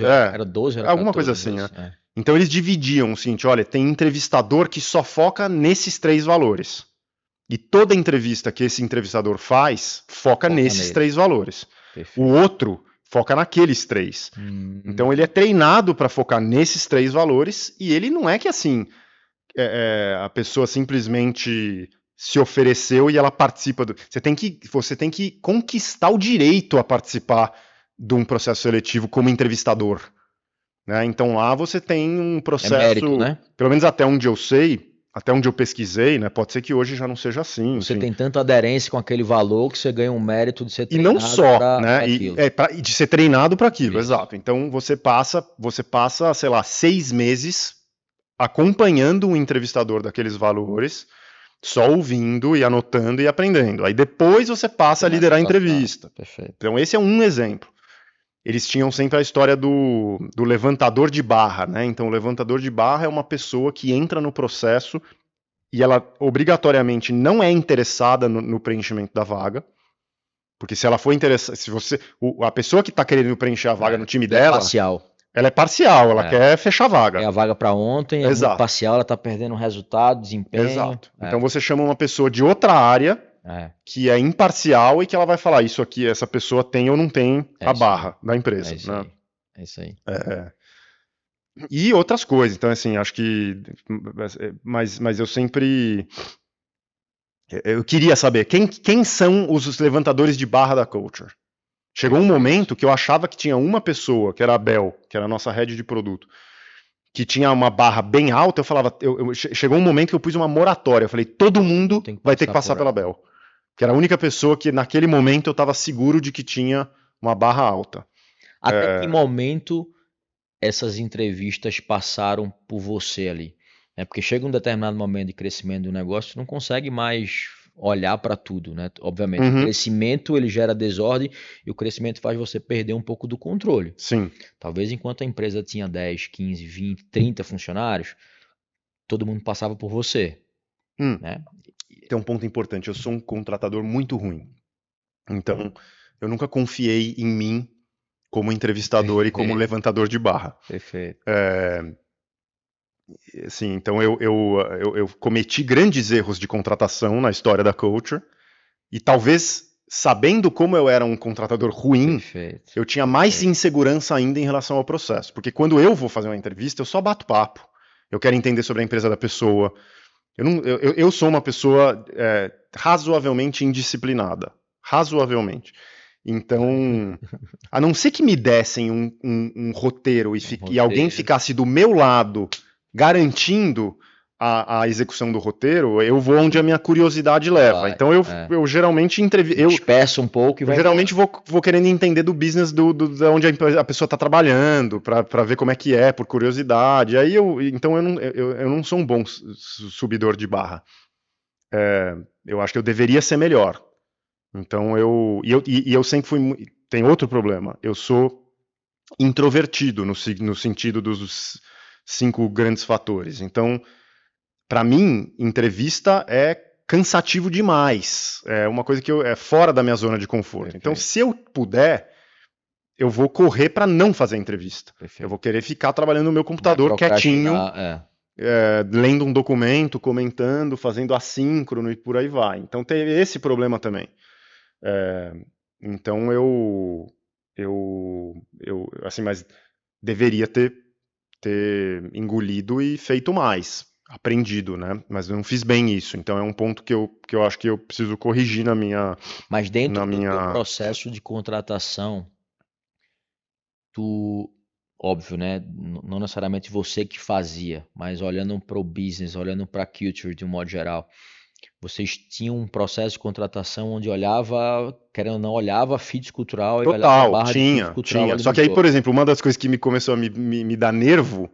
A: era 12, era
B: alguma
A: 14,
B: coisa assim, né? Então eles dividiam o seguinte, olha, tem entrevistador que só foca nesses 3 valores. E toda entrevista que esse entrevistador faz, foca nesses 3 valores. Perfeito. O outro foca naqueles 3. Então ele é treinado para focar nesses 3 valores, e ele não é que assim, a pessoa simplesmente se ofereceu e ela participa do... Você tem que conquistar o direito a participar de um processo seletivo como entrevistador. Né? Então lá você tem um processo,
A: mérito, né?
B: Pelo menos até onde eu sei, até onde eu pesquisei, né? Pode ser que hoje já não seja assim.
A: Você tem tanta aderência com aquele valor que você ganha um mérito de ser
B: treinado. E não só, né? De ser treinado para aquilo, exato. Então você passa, sei lá, 6 meses acompanhando um entrevistador daqueles valores, só ouvindo e anotando e aprendendo. Aí depois você passa a liderar a entrevista.
A: Perfeito.
B: Então esse é um exemplo. Eles tinham sempre a história do levantador de barra, né? Então o levantador de barra é uma pessoa que entra no processo e ela obrigatoriamente não é interessada no preenchimento da vaga, porque se ela for interessada, se a pessoa que está querendo preencher a vaga no time dela, ela é parcial, ela quer fechar a vaga.
A: É a vaga para ontem, é muito parcial, ela está perdendo resultado, desempenho.
B: Exato. Então você chama uma pessoa de outra área que é imparcial e que ela vai falar isso aqui, essa pessoa tem ou não tem a barra da empresa.
A: É isso aí.
B: E outras coisas. Então, assim, acho que... Mas eu sempre... Eu queria saber quem são os levantadores de barra da culture. Chegou um momento que eu achava que tinha uma pessoa, que era a Bel, que era a nossa head de produto, que tinha uma barra bem alta. Eu falava, chegou um momento que eu pus uma moratória. Eu falei, todo mundo vai ter que passar pela Bel. Que era a única pessoa que naquele momento eu estava seguro de que tinha uma barra alta.
A: Até que momento essas entrevistas passaram por você ali? Porque chega um determinado momento de crescimento do negócio, tu não consegue mais olhar para tudo, né? Obviamente, o crescimento ele gera desordem e o crescimento faz você perder um pouco do controle.
B: Sim.
A: Talvez enquanto a empresa tinha 10, 15, 20, 30 funcionários, todo mundo passava por você. Né?
B: Tem um ponto importante, eu sou um contratador muito ruim. Então, eu nunca confiei em mim como entrevistador e como levantador de barra.
A: Perfeito.
B: Assim, então eu cometi grandes erros de contratação na história da Culture e talvez, sabendo como eu era um contratador ruim, eu tinha mais insegurança ainda em relação ao processo. Porque quando eu vou fazer uma entrevista, eu só bato papo. Eu quero entender sobre a empresa da pessoa. Eu sou uma pessoa razoavelmente indisciplinada. Razoavelmente. Então, a não ser que me dessem um roteiro e alguém ficasse do meu lado garantindo a execução do roteiro, eu vou onde a minha curiosidade leva. Então eu geralmente
A: disperso um pouco e
B: vai. Eu geralmente vou querendo entender do business de onde a pessoa está trabalhando, para ver como é que é, por curiosidade. Aí então eu não sou um bom subidor de barra. Eu acho que eu deveria ser melhor. Então eu sempre fui. Tem outro problema. Eu sou introvertido no sentido dos 5 grandes fatores. Então, para mim, entrevista é cansativo demais. É uma coisa que é fora da minha zona de conforto. Então, se eu puder, eu vou correr para não fazer entrevista. Eu vou querer ficar trabalhando no meu computador quietinho, lendo um documento, comentando, fazendo assíncrono e por aí vai. Então, tem esse problema também. Então, assim, mas deveria ter engolido e feito mais, aprendido, né? Mas eu não fiz bem isso, então é um ponto que eu acho que eu preciso corrigir na minha...
A: Mas dentro do processo de contratação, óbvio, né? Não necessariamente você que fazia, mas olhando para o business, olhando para a culture de um modo geral, vocês tinham um processo de contratação onde olhava, querendo ou não, olhava fit cultural e olhava a barra de fit cultural.
B: Tinha. Só que aí, por exemplo, uma das coisas que começou a me dar nervo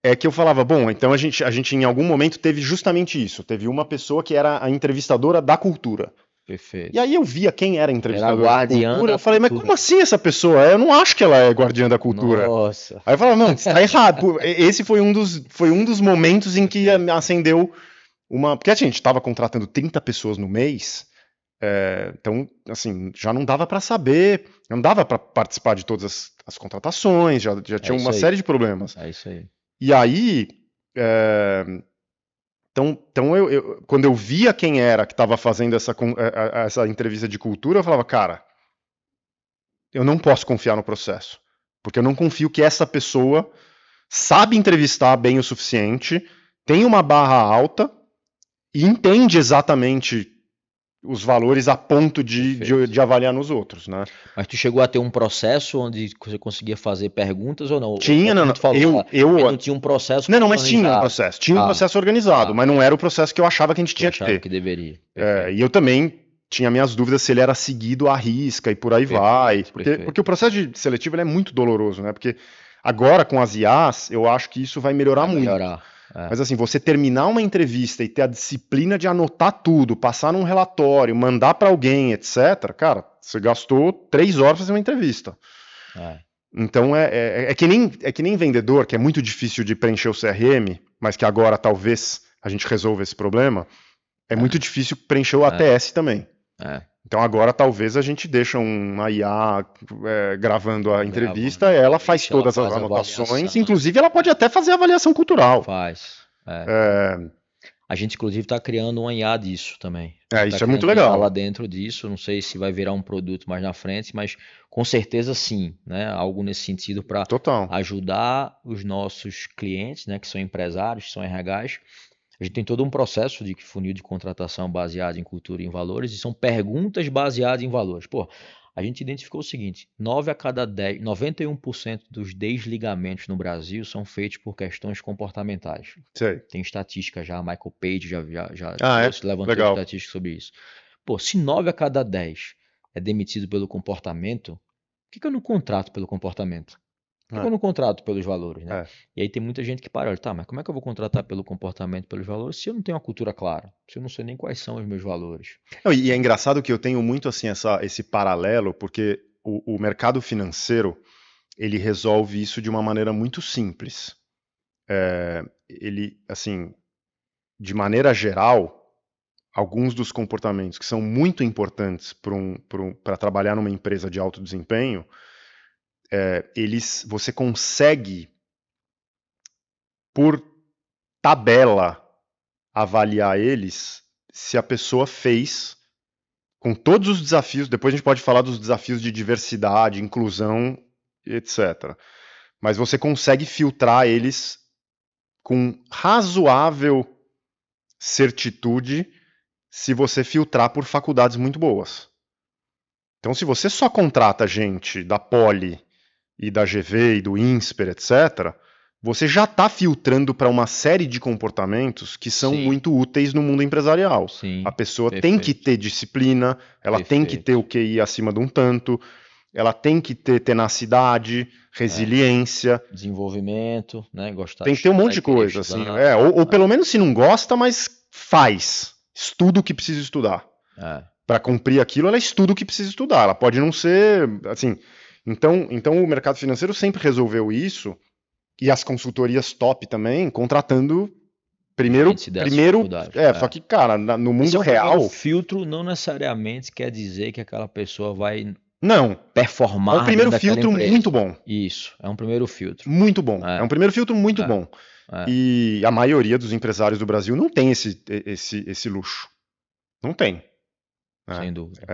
B: é que eu falava, bom, então a gente em algum momento teve justamente isso. Teve uma pessoa que era a entrevistadora da cultura.
A: Perfeito.
B: E aí eu via quem era a entrevistadora da cultura. Eu falei, mas como assim essa pessoa? Eu não acho que ela é guardiã da cultura.
A: Nossa.
B: Aí eu falava, não, tá errado. Esse foi um dos momentos em que acendeu porque a gente estava contratando 30 pessoas no mês, então, assim, já não dava para saber, não dava para participar de todas as contratações, já tinha uma série de problemas.
A: É isso aí.
B: E aí, então quando eu via quem era que estava fazendo essa entrevista de cultura, eu falava, cara, eu não posso confiar no processo, porque eu não confio que essa pessoa sabe entrevistar bem o suficiente, tem uma barra alta, e entende exatamente os valores a ponto de avaliar nos outros, né?
A: Mas tu chegou a ter um processo onde você conseguia fazer perguntas ou não?
B: Tinha, não.
A: Eu não tinha um processo.
B: Não, mas tinha um processo. Tinha um processo organizado, mas não era o processo que eu achava que a gente tinha que ter.
A: Que deveria.
B: E eu também tinha minhas dúvidas se ele era seguido à risca e por aí vai. Porque o processo de seletivo ele é muito doloroso, né? Porque agora com as IAs, eu acho que isso vai melhorar muito. Mas assim, você terminar uma entrevista e ter a disciplina de anotar tudo, passar num relatório, mandar para alguém, etc. Cara, você gastou 3 horas para fazer uma entrevista. Então é que nem vendedor, que é muito difícil de preencher o CRM, mas que agora talvez a gente resolva esse problema, é muito difícil preencher o ATS também. Então agora talvez a gente deixa uma IA gravando a entrevista, ela faz todas as anotações, inclusive ela pode até fazer avaliação cultural.
A: A gente inclusive está criando uma IA disso também.
B: Isso é muito legal.
A: Lá dentro disso, não sei se vai virar um produto mais na frente, mas com certeza sim, né? Algo nesse sentido para ajudar os nossos clientes, né? Que são empresários, que são RHs. A gente tem todo um processo de funil de contratação baseado em cultura e em valores, e são perguntas baseadas em valores. Pô, a gente identificou o seguinte, 9 a cada 10, 91% dos desligamentos no Brasil são feitos por questões comportamentais.
B: Sei.
A: Tem estatística já, Michael Page já levantou estatística sobre isso. Pô, se 9 a cada 10 é demitido pelo comportamento, por que eu não contrato pelo comportamento? Por que eu não contrato pelos valores, né? E aí tem muita gente que para, olha, tá, mas como é que eu vou contratar pelo comportamento, pelos valores, se eu não tenho uma cultura clara? Se eu não sei nem quais são os meus valores?
B: E é engraçado que eu tenho muito, assim, esse paralelo, porque o mercado financeiro, ele resolve isso de uma maneira muito simples. Ele, assim, de maneira geral, alguns dos comportamentos que são muito importantes para trabalhar numa empresa de alto desempenho, você consegue, por tabela, avaliar eles se a pessoa fez, com todos os desafios, depois a gente pode falar dos desafios de diversidade, inclusão, etc. Mas você consegue filtrar eles com razoável certitude se você filtrar por faculdades muito boas. Então, se você só contrata gente da Poli e da GV e do INSPER, etc., você já está filtrando para uma série de comportamentos que são muito úteis no mundo empresarial. A pessoa tem que ter disciplina, ela tem que ter o QI acima de um tanto, ela tem que ter tenacidade, resiliência.
A: Desenvolvimento, né? Gostar.
B: Tem que ter um monte de coisa, assim. Ou pelo menos se não gosta, mas faz. Estuda o que precisa estudar. Para cumprir aquilo, ela estuda o que precisa estudar. Ela pode não ser, assim... Então o mercado financeiro sempre resolveu isso, e as consultorias top também, contratando primeiro só que, cara, no mundo real...
A: O filtro não necessariamente quer dizer que aquela pessoa vai
B: não
A: performar.
B: É um primeiro filtro muito bom.
A: Isso, é um primeiro filtro.
B: Muito bom. É um primeiro filtro muito bom. E a maioria dos empresários do Brasil não tem esse luxo. Não tem.
A: Sem dúvida.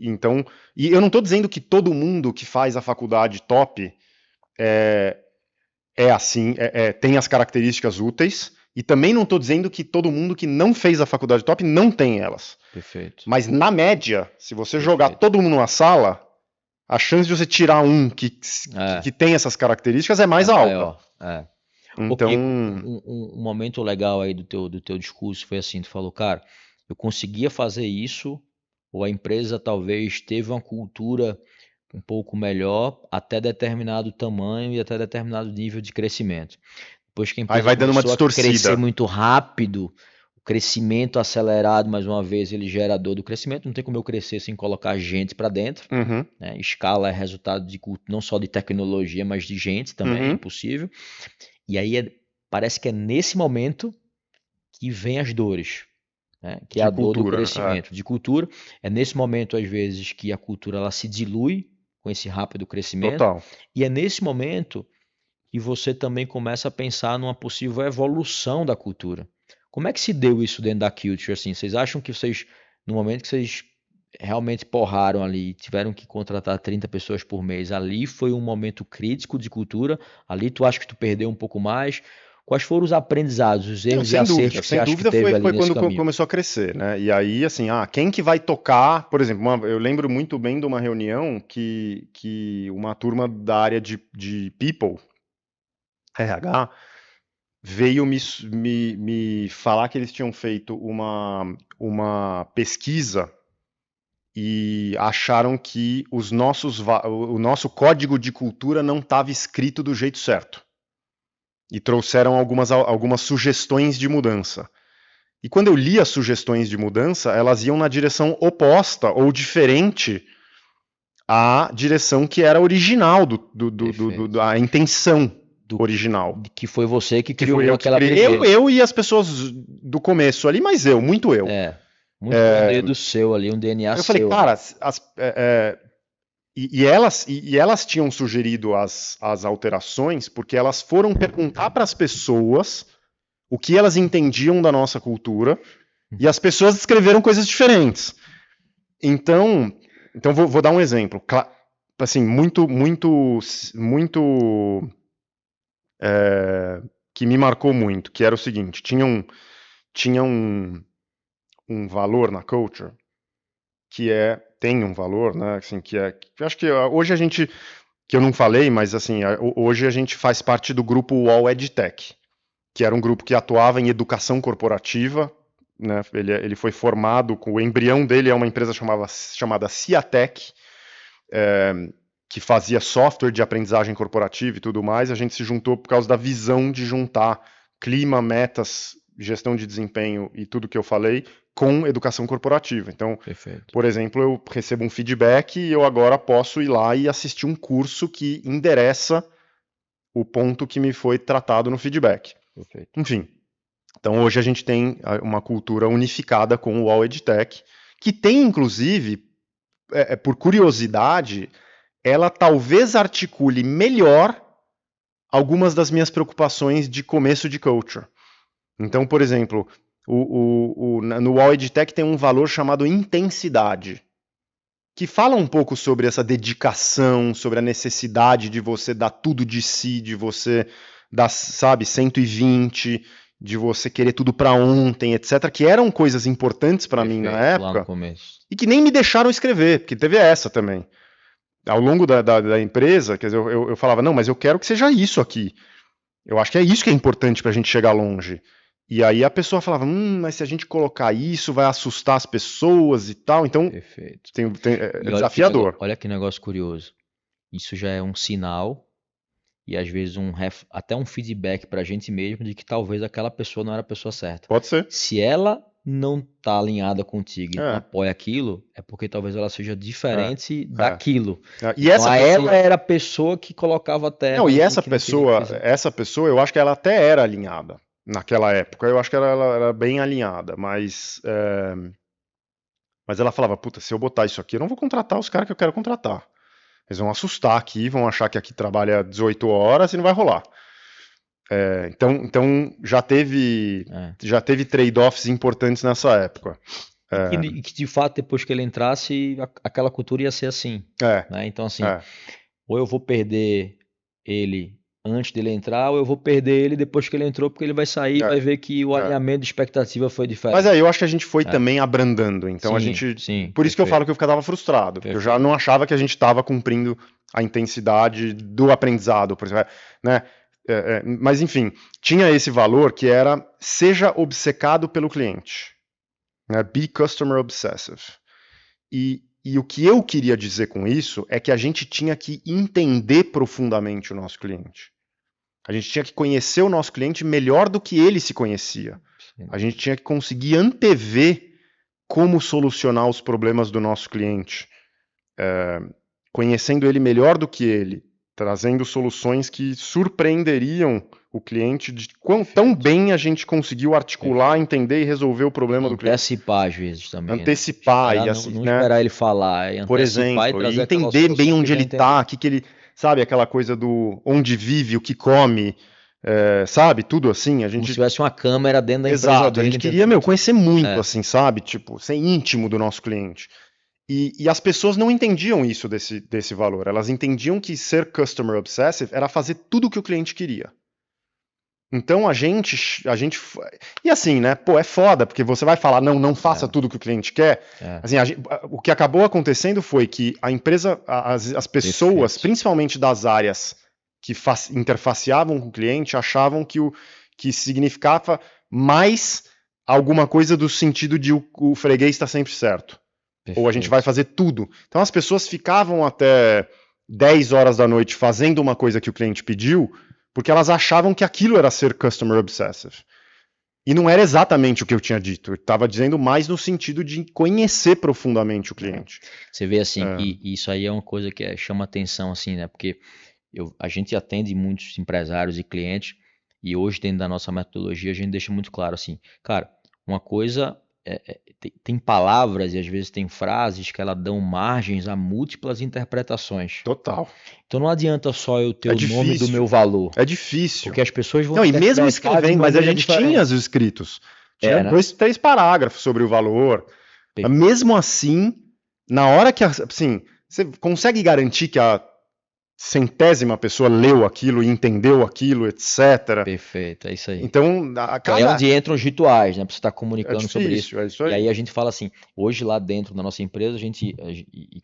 B: Então, eu não estou dizendo que todo mundo que faz a faculdade top assim, tem as características úteis, e também não estou dizendo que todo mundo que não fez a faculdade top não tem elas.
A: Perfeito.
B: Mas na média, se você jogar todo mundo numa sala, a chance de você tirar um que tem essas características é mais alta.
A: Então, um momento legal aí do teu discurso foi assim, tu falou, cara, eu conseguia fazer isso, ou a empresa talvez teve uma cultura um pouco melhor até determinado tamanho e até determinado nível de crescimento. Depois que a empresa
B: vai dando uma distorcida.
A: Crescer muito rápido, o crescimento acelerado, mais uma vez, ele gera dor do crescimento. Não tem como eu crescer sem colocar gente para dentro. Né? Escala é resultado de não só de tecnologia, mas de gente também, é impossível. E aí parece que é nesse momento que vem as dores. Né? Que é a dor do crescimento, de cultura. É nesse momento, às vezes, que a cultura ela se dilui com esse rápido crescimento.
B: Total.
A: E é nesse momento que você também começa a pensar numa possível evolução da cultura. Como é que se deu isso dentro da Culture? Assim, vocês acham que vocês, no momento que vocês realmente porraram ali, tiveram que contratar 30 pessoas por mês, ali foi um momento crítico de cultura? Ali tu acha que tu perdeu um pouco mais? Quais foram os aprendizados, os erros e acertos que você acha que teve ali nesse caminho?
B: Foi quando começou a crescer, né? E aí, assim, quem que vai tocar... Por exemplo, eu lembro muito bem de uma reunião que uma turma da área de People, RH, veio me falar que eles tinham feito uma pesquisa e acharam que o nosso código de cultura não estava escrito do jeito certo. E trouxeram algumas sugestões de mudança. E quando eu li as sugestões de mudança, elas iam na direção oposta ou diferente à direção que era original, a intenção original.
A: Que foi você que criou
B: eu
A: aquela
B: primeira. Eu e as pessoas do começo ali, mas muito eu.
A: Muito dedo seu ali, um DNA seu.
B: Eu falei, cara, e elas tinham sugerido as alterações porque elas foram perguntar para as pessoas o que elas entendiam da nossa cultura e as pessoas escreveram coisas diferentes. Então vou dar um exemplo, assim, muito que me marcou muito, que era o seguinte: tinha um valor na culture que tem um valor, né? Assim, que acho que hoje a gente, que eu não falei, mas assim, hoje a gente faz parte do grupo UOL EdTech, que era um grupo que atuava em educação corporativa, né? Ele foi formado, o embrião dele é uma empresa chamada Ciatec, que fazia software de aprendizagem corporativa e tudo mais. A gente se juntou por causa da visão de juntar clima, metas, gestão de desempenho e tudo que eu falei com educação corporativa. Então,
A: perfeito.
B: Por exemplo, eu recebo um feedback e eu agora posso ir lá e assistir um curso que endereça o ponto que me foi tratado no feedback.
A: Perfeito.
B: Enfim, então hoje a gente tem uma cultura unificada com o UOL EdTech, que tem, inclusive, por curiosidade, ela talvez articule melhor algumas das minhas preocupações de começo de culture. Então, por exemplo, no UOL EdTech tem um valor chamado intensidade, que fala um pouco sobre essa dedicação, sobre a necessidade de você dar tudo de si, de você dar, 120, de você querer tudo para ontem, etc., que eram coisas importantes para mim na época,
A: lá no começo.
B: E que nem me deixaram escrever, porque teve essa também. Ao longo da empresa, quer dizer, eu falava, não, mas eu quero que seja isso aqui. Eu acho que é isso que é importante para a gente chegar longe. E aí a pessoa falava, mas se a gente colocar isso, vai assustar as pessoas e tal. Então,
A: perfeito.
B: É desafiador.
A: Olha que negócio curioso. Isso já é um sinal e às vezes até um feedback para a gente mesmo de que talvez aquela pessoa não era a pessoa certa.
B: Pode ser.
A: Se ela não está alinhada contigo e não apoia aquilo, é porque talvez ela seja diferente daquilo.
B: E essa
A: ela era a pessoa que colocava a terra.
B: Não, e essa pessoa, eu acho que ela até era alinhada. Naquela época, eu acho que ela era bem alinhada, mas ela falava, puta, se eu botar isso aqui, eu não vou contratar os caras que eu quero contratar. Eles vão assustar aqui, vão achar que aqui trabalha 18 horas e não vai rolar. Então já teve trade-offs importantes nessa época.
A: E que de fato, depois que ele entrasse, aquela cultura ia ser assim. Né? Então, assim, ou eu vou perder ele antes dele entrar, ou eu vou perder ele depois que ele entrou, porque ele vai sair e vai ver que o alinhamento de expectativa foi diferente.
B: Mas aí eu acho que a gente foi também abrandando. Então por isso que eu falo que eu ficava frustrado, porque eu já não achava que a gente estava cumprindo a intensidade do aprendizado, por exemplo, né? Mas enfim, tinha esse valor que era seja obcecado pelo cliente, né? Be customer obsessive. E o que eu queria dizer com isso é que a gente tinha que entender profundamente o nosso cliente. A gente tinha que conhecer o nosso cliente melhor do que ele se conhecia. Sim. A gente tinha que conseguir antever como solucionar os problemas do nosso cliente, conhecendo ele melhor do que ele, trazendo soluções que surpreenderiam o cliente de quão tão bem a gente conseguiu articular, entender e resolver o problema do cliente.
A: Antecipar às vezes também.
B: Antecipar.
A: Né? Não esperar ele falar.
B: Por exemplo, e entender bem onde ele está, que ele... Sabe, aquela coisa do onde vive, o que come, sabe? Tudo assim.
A: Como se tivesse uma câmera dentro da empresa.
B: Exato, a gente queria, conhecer muito, assim, sabe? Tipo, ser íntimo do nosso cliente. E as pessoas não entendiam isso desse valor. Elas entendiam que ser customer obsessive era fazer tudo o que o cliente queria. Então a gente... E assim, né? Pô, é foda, porque você vai falar, não faça tudo o que o cliente quer. Assim, o que acabou acontecendo foi que a empresa, as pessoas, principalmente das áreas que interfaceavam com o cliente, achavam que significava mais alguma coisa do sentido de o freguês está sempre certo. Perfeito. Ou a gente vai fazer tudo. Então as pessoas ficavam até 10 horas da noite fazendo uma coisa que o cliente pediu, porque elas achavam que aquilo era ser customer obsessive. E não era exatamente o que eu tinha dito. Eu estava dizendo mais no sentido de conhecer profundamente o cliente.
A: Você vê assim, e isso aí é uma coisa que chama atenção, assim, né? Porque A gente atende muitos empresários e clientes, e hoje, dentro da nossa metodologia, a gente deixa muito claro assim, cara, uma coisa tem palavras e às vezes tem frases que elas dão margens a múltiplas interpretações.
B: Total.
A: Então não adianta só eu ter
B: É
A: o nome do meu valor.
B: É difícil.
A: Porque as pessoas vão
B: Não, e mesmo
A: interpretar de
B: escrevendo, mas a
A: maneira
B: gente
A: diferente.
B: tinha os escritos. Tinha
A: né?
B: 2, 3 parágrafos sobre o valor. Mas mesmo assim, na hora que, assim, você consegue garantir que a centésima pessoa leu aquilo e entendeu aquilo, etc.
A: Perfeito, é isso aí.
B: Então,
A: É onde entram os rituais, né? Pra você estar comunicando sobre isso.
B: É isso aí.
A: E aí a gente fala assim, hoje lá dentro da nossa empresa,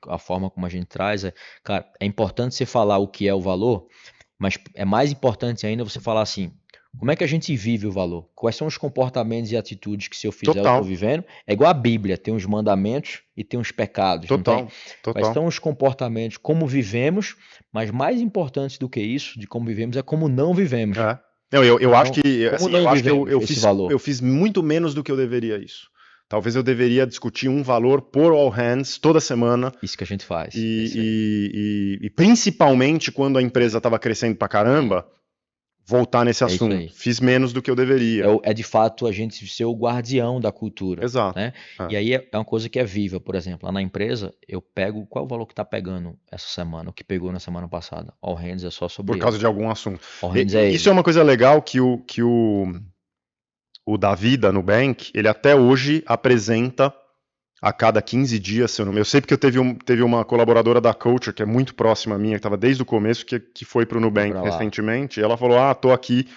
A: a forma como a gente traz cara, é importante você falar o que é o valor, mas é mais importante ainda você falar assim, como é que a gente vive o valor? Quais são os comportamentos e atitudes que se eu fizer eu estou vivendo? É igual a Bíblia, tem os mandamentos e tem os pecados.
B: Total.
A: Quais são os comportamentos, como vivemos, mas mais importante do que isso, de como vivemos, é como não vivemos.
B: Não, eu acho que,
A: assim, eu
B: fiz muito menos do que eu deveria isso. Talvez eu deveria discutir um valor por all hands toda semana.
A: Isso que a gente faz.
B: E principalmente quando a empresa estava crescendo pra caramba, voltar nesse assunto. Fiz menos do que eu deveria.
A: É de fato a gente ser o guardião da cultura.
B: Exato.
A: Né? E aí é uma coisa que é viva, por exemplo. Lá na empresa, eu pego qual é o valor que está pegando essa semana, o que pegou na semana passada. All hands é só sobre
B: por causa de algum assunto.
A: All hands
B: isso é uma coisa legal que o Davi da Nubank, ele até hoje apresenta a cada 15 dias, eu sei porque teve uma colaboradora da Culture, que é muito próxima a minha, que estava desde o começo, que foi para o Nubank recentemente, e ela falou, tô aqui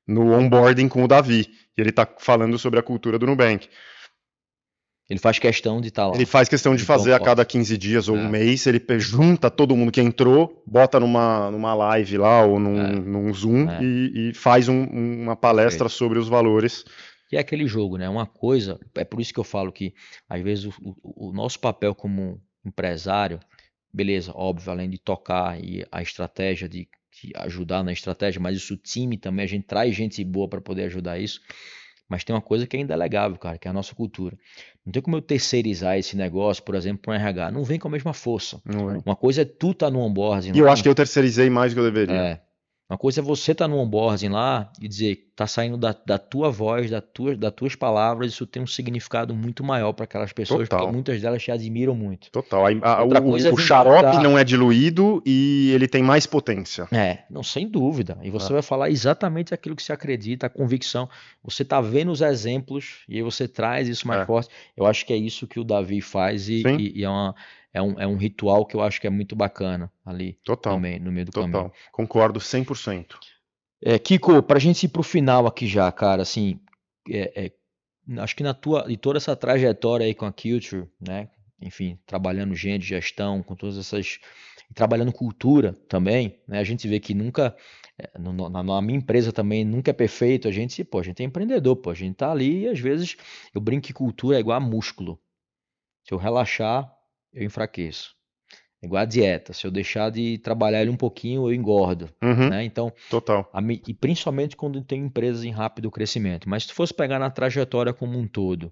B: no onboarding com o Davi, e ele está falando sobre a cultura do Nubank.
A: Ele faz questão de estar lá.
B: Ele faz questão de fazer a cada 15 dias ou um mês, ele junta todo mundo que entrou, bota numa live lá, ou num Zoom, e faz uma palestra sobre os valores.
A: Que é aquele jogo, né? Uma coisa, é por isso que eu falo que, às vezes, o nosso papel como empresário, beleza, óbvio, além de tocar e a estratégia, de ajudar na estratégia, mas isso o time também, a gente traz gente boa para poder ajudar isso, mas tem uma coisa que é indelegável, cara, que é a nossa cultura. Não tem como eu terceirizar esse negócio, por exemplo, para um RH, não vem com a mesma força. Uma coisa é tu estar no onboarding.
B: E eu acho que eu terceirizei mais do que eu deveria.
A: Uma coisa é você estar no onboarding lá e dizer, tá saindo da tua voz, das tuas palavras, isso tem um significado muito maior para aquelas pessoas, porque muitas delas te admiram muito.
B: Total. O xarope não é diluído e ele tem mais potência.
A: Não, sem dúvida. E você vai falar exatamente aquilo que você acredita, a convicção. Você tá vendo os exemplos e aí você traz isso mais forte. Eu acho que é isso que o Davi faz e é um ritual que eu acho que é muito bacana ali também, no meio do caminho.
B: Concordo 100%.
A: Kiko, pra gente ir pro final aqui já, cara, assim, acho que em toda essa trajetória aí com a Culture, né, enfim, trabalhando gente, gestão, com todas essas, trabalhando cultura também, né, a gente vê que nunca, na minha empresa também, nunca é perfeito, a gente é empreendedor, a gente tá ali e às vezes eu brinco que cultura é igual a músculo. Se eu relaxar, eu enfraqueço. É igual a dieta. Se eu deixar de trabalhar ele um pouquinho, eu engordo. Né? Então, e principalmente quando tem empresas em rápido crescimento. Mas se tu fosse pegar na trajetória como um todo,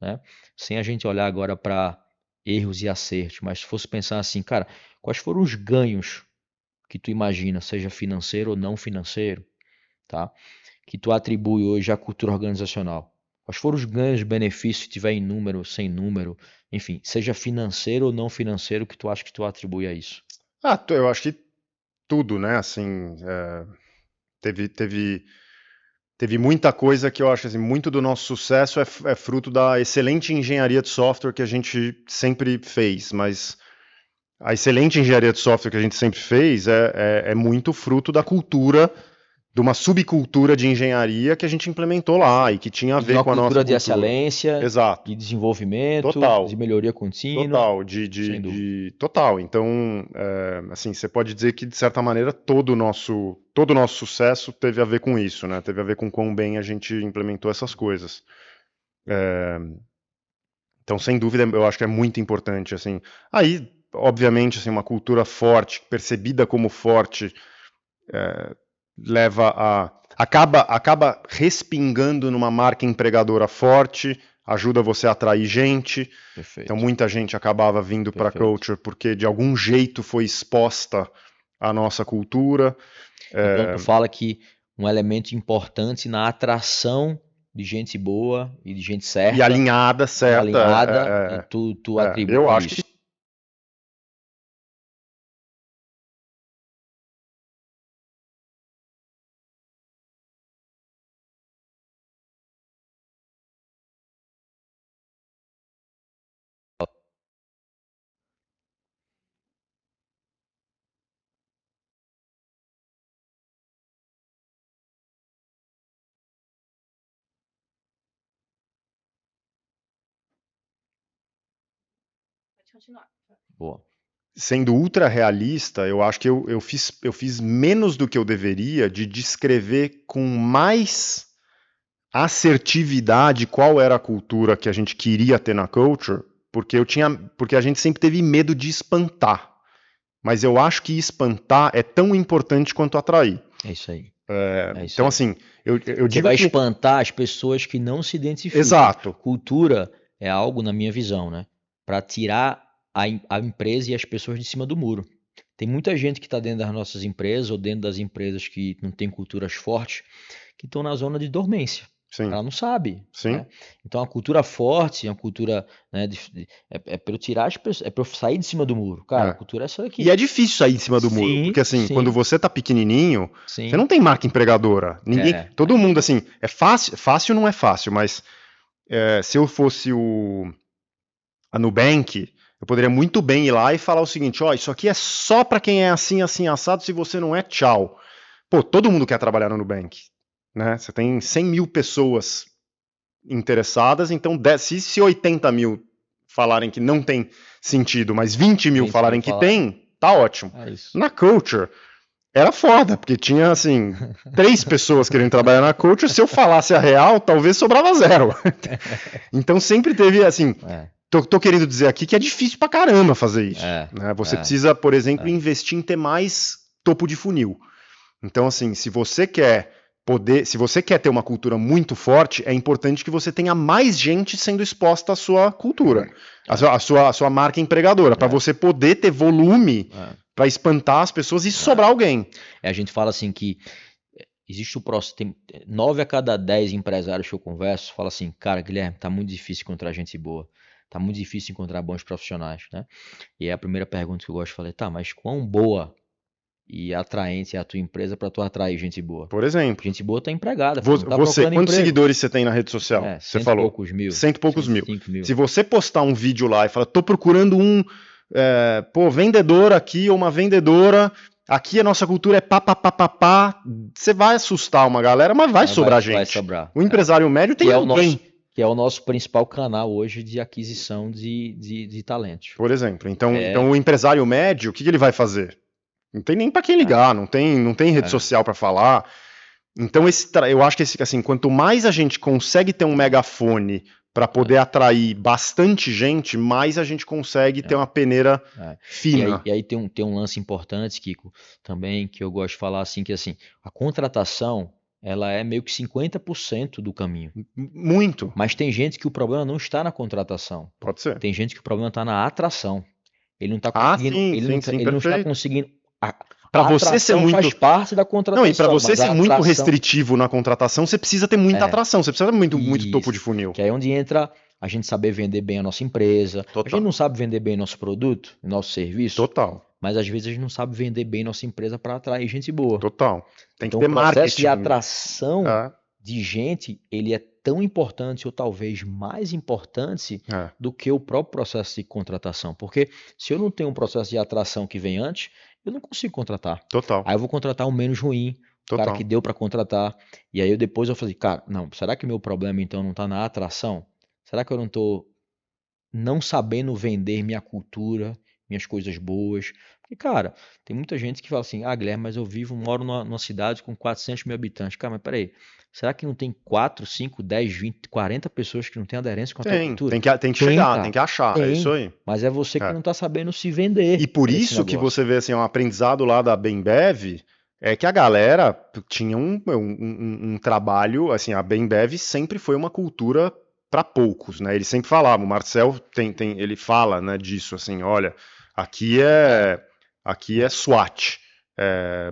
A: né? Sem a gente olhar agora para erros e acertos, mas se fosse pensar assim, cara, quais foram os ganhos que tu imagina, seja financeiro ou não financeiro, tá? Que tu atribui hoje à cultura organizacional? Quais foram os ganhos, benefícios, se tiver em número, sem número, enfim, seja financeiro ou não financeiro, que tu acha que tu atribui a isso?
B: Eu acho que tudo, né? Assim, teve muita coisa que eu acho assim, muito do nosso sucesso é fruto da excelente engenharia de software que a gente sempre fez, mas a excelente engenharia de software que a gente sempre fez é muito fruto da cultura, de uma subcultura de engenharia que a gente implementou lá e que tinha a ver com a nossa cultura
A: de excelência,
B: exato,
A: de desenvolvimento, de melhoria contínua.
B: Total. Então, assim, você pode dizer que de certa maneira todo o nosso sucesso teve a ver com isso, né? Teve a ver com quão bem a gente implementou essas coisas. Então, sem dúvida, eu acho que é muito importante, assim. Aí, obviamente, assim, uma cultura forte, percebida como forte, acaba respingando numa marca empregadora forte, ajuda você a atrair gente.
A: Perfeito.
B: Então muita gente acabava vindo para a Culture porque de algum jeito foi exposta a nossa cultura.
A: Então, tu fala que um elemento importante na atração de gente boa e de gente certa
B: e alinhada,
A: e
B: certa.
A: alinhada, tu atribui
B: Eu acho
A: isso.
B: que
A: Boa.
B: sendo ultra realista, eu acho que eu fiz menos do que eu deveria de descrever com mais assertividade qual era a cultura que a gente queria ter na culture, porque a gente sempre teve medo de espantar. Mas eu acho que espantar é tão importante quanto atrair.
A: É isso aí.
B: Então, assim, eu
A: Você
B: digo
A: vai
B: que...
A: espantar as pessoas que não se identificam.
B: Exato.
A: Cultura é algo, na minha visão, né? Para tirar a empresa e as pessoas de cima do muro. Tem muita gente que está dentro das nossas empresas ou dentro das empresas que não tem culturas fortes, que estão na zona de dormência.
B: Sim.
A: Ela não sabe.
B: Sim.
A: Né? Então, a cultura forte, a cultura, né, é para eu tirar as pessoas, é para eu sair de cima do muro. Cara, a cultura é essa daqui.
B: E é difícil sair de cima do muro, porque assim, quando você tá pequenininho, você não tem marca empregadora. Todo mundo, assim, é fácil não é fácil, mas se eu fosse a Nubank, eu poderia muito bem ir lá e falar o seguinte, ó, isso aqui é só para quem é assim, assim, assado, se você não é, tchau. Pô, todo mundo quer trabalhar no Nubank, né? Você tem 100 mil pessoas interessadas, então se 80 mil falarem que não tem sentido, mas 20 mil falarem que tem, tá ótimo. Na Culture, era foda, porque tinha, assim, 3 pessoas querendo trabalhar na Culture, se eu falasse a real, talvez sobrava 0. Então sempre teve, assim... Tô querendo dizer aqui que é difícil pra caramba fazer isso. Né? Você precisa, por exemplo, investir em ter mais topo de funil. Então, assim, se você quer ter uma cultura muito forte, é importante que você tenha mais gente sendo exposta à sua cultura, à sua marca empregadora, para você poder ter volume para espantar as pessoas e sobrar alguém.
A: A gente fala assim que existe o próximo. Tem 9 a cada 10 empresários que eu converso, fala assim, cara, Guilherme, tá muito difícil encontrar gente boa. Tá muito difícil encontrar bons profissionais, né? E aí a primeira pergunta que eu gosto de falar, tá, mas quão boa e atraente é a tua empresa para tu atrair gente boa?
B: Por exemplo.
A: Gente boa tá empregada.
B: Quantos seguidores você tem na rede social? Você falou.
A: Poucos mil.
B: 100 e poucos mil. Se você postar um vídeo lá e falar, tô procurando vendedor aqui ou uma vendedora, aqui a nossa cultura é pá, você vai assustar uma galera, mas vai sobrar gente.
A: Vai sobrar.
B: O empresário médio tem alguém.
A: Que é o nosso principal canal hoje de aquisição de talentos.
B: Por exemplo. Então o empresário médio, o que ele vai fazer? Não tem nem para quem ligar, não tem rede social para falar. Então eu acho que assim, quanto mais a gente consegue ter um megafone para poder atrair bastante gente, mais a gente consegue ter uma peneira fina.
A: E aí tem um lance importante, Kiko, também, que eu gosto de falar assim, que assim, a contratação, ela é meio que 50% do caminho.
B: Muito.
A: Mas tem gente que o problema não está na contratação.
B: Pode ser.
A: Tem gente que o problema está na atração. Ele não está conseguindo. Ele não está conseguindo.
B: Para você ser muito.
A: Faz parte da contratação.
B: Não, e para você ser muito restritivo na contratação, você precisa ter muita atração, você precisa ter muito topo de funil.
A: Que é onde entra a gente saber vender bem a nossa empresa. Total. A gente não sabe vender bem nosso produto, nosso serviço.
B: Total.
A: Mas às vezes a gente não sabe vender bem nossa empresa para atrair gente boa.
B: Total. Tem que
A: então,
B: ter
A: o processo
B: marketing
A: de atração de gente, ele é tão importante ou talvez mais importante do que o próprio processo de contratação. Porque se eu não tenho um processo de atração que vem antes, eu não consigo contratar.
B: Total.
A: Aí eu vou contratar um menos ruim, o cara que deu para contratar. E aí depois eu falei, cara, não, será que o meu problema então não está na atração? Será que eu não estou não sabendo vender minha cultura, minhas coisas boas? Porque, cara, tem muita gente que fala assim, Guilherme, mas eu moro numa cidade com 400 mil habitantes. Cara, mas peraí, será que não tem 4, 5, 10, 20, 40 pessoas que não têm aderência com a tua cultura?
B: Tem que chegar, tem que achar, é isso aí.
A: Mas é você que não está sabendo se vender.
B: E por isso que você vê assim, um aprendizado lá da Bembev, é que a galera tinha um trabalho, assim, a Bembev sempre foi uma cultura para poucos, né? Ele sempre falava, o Marcel ele fala, né, disso, assim, olha, aqui é SWAT,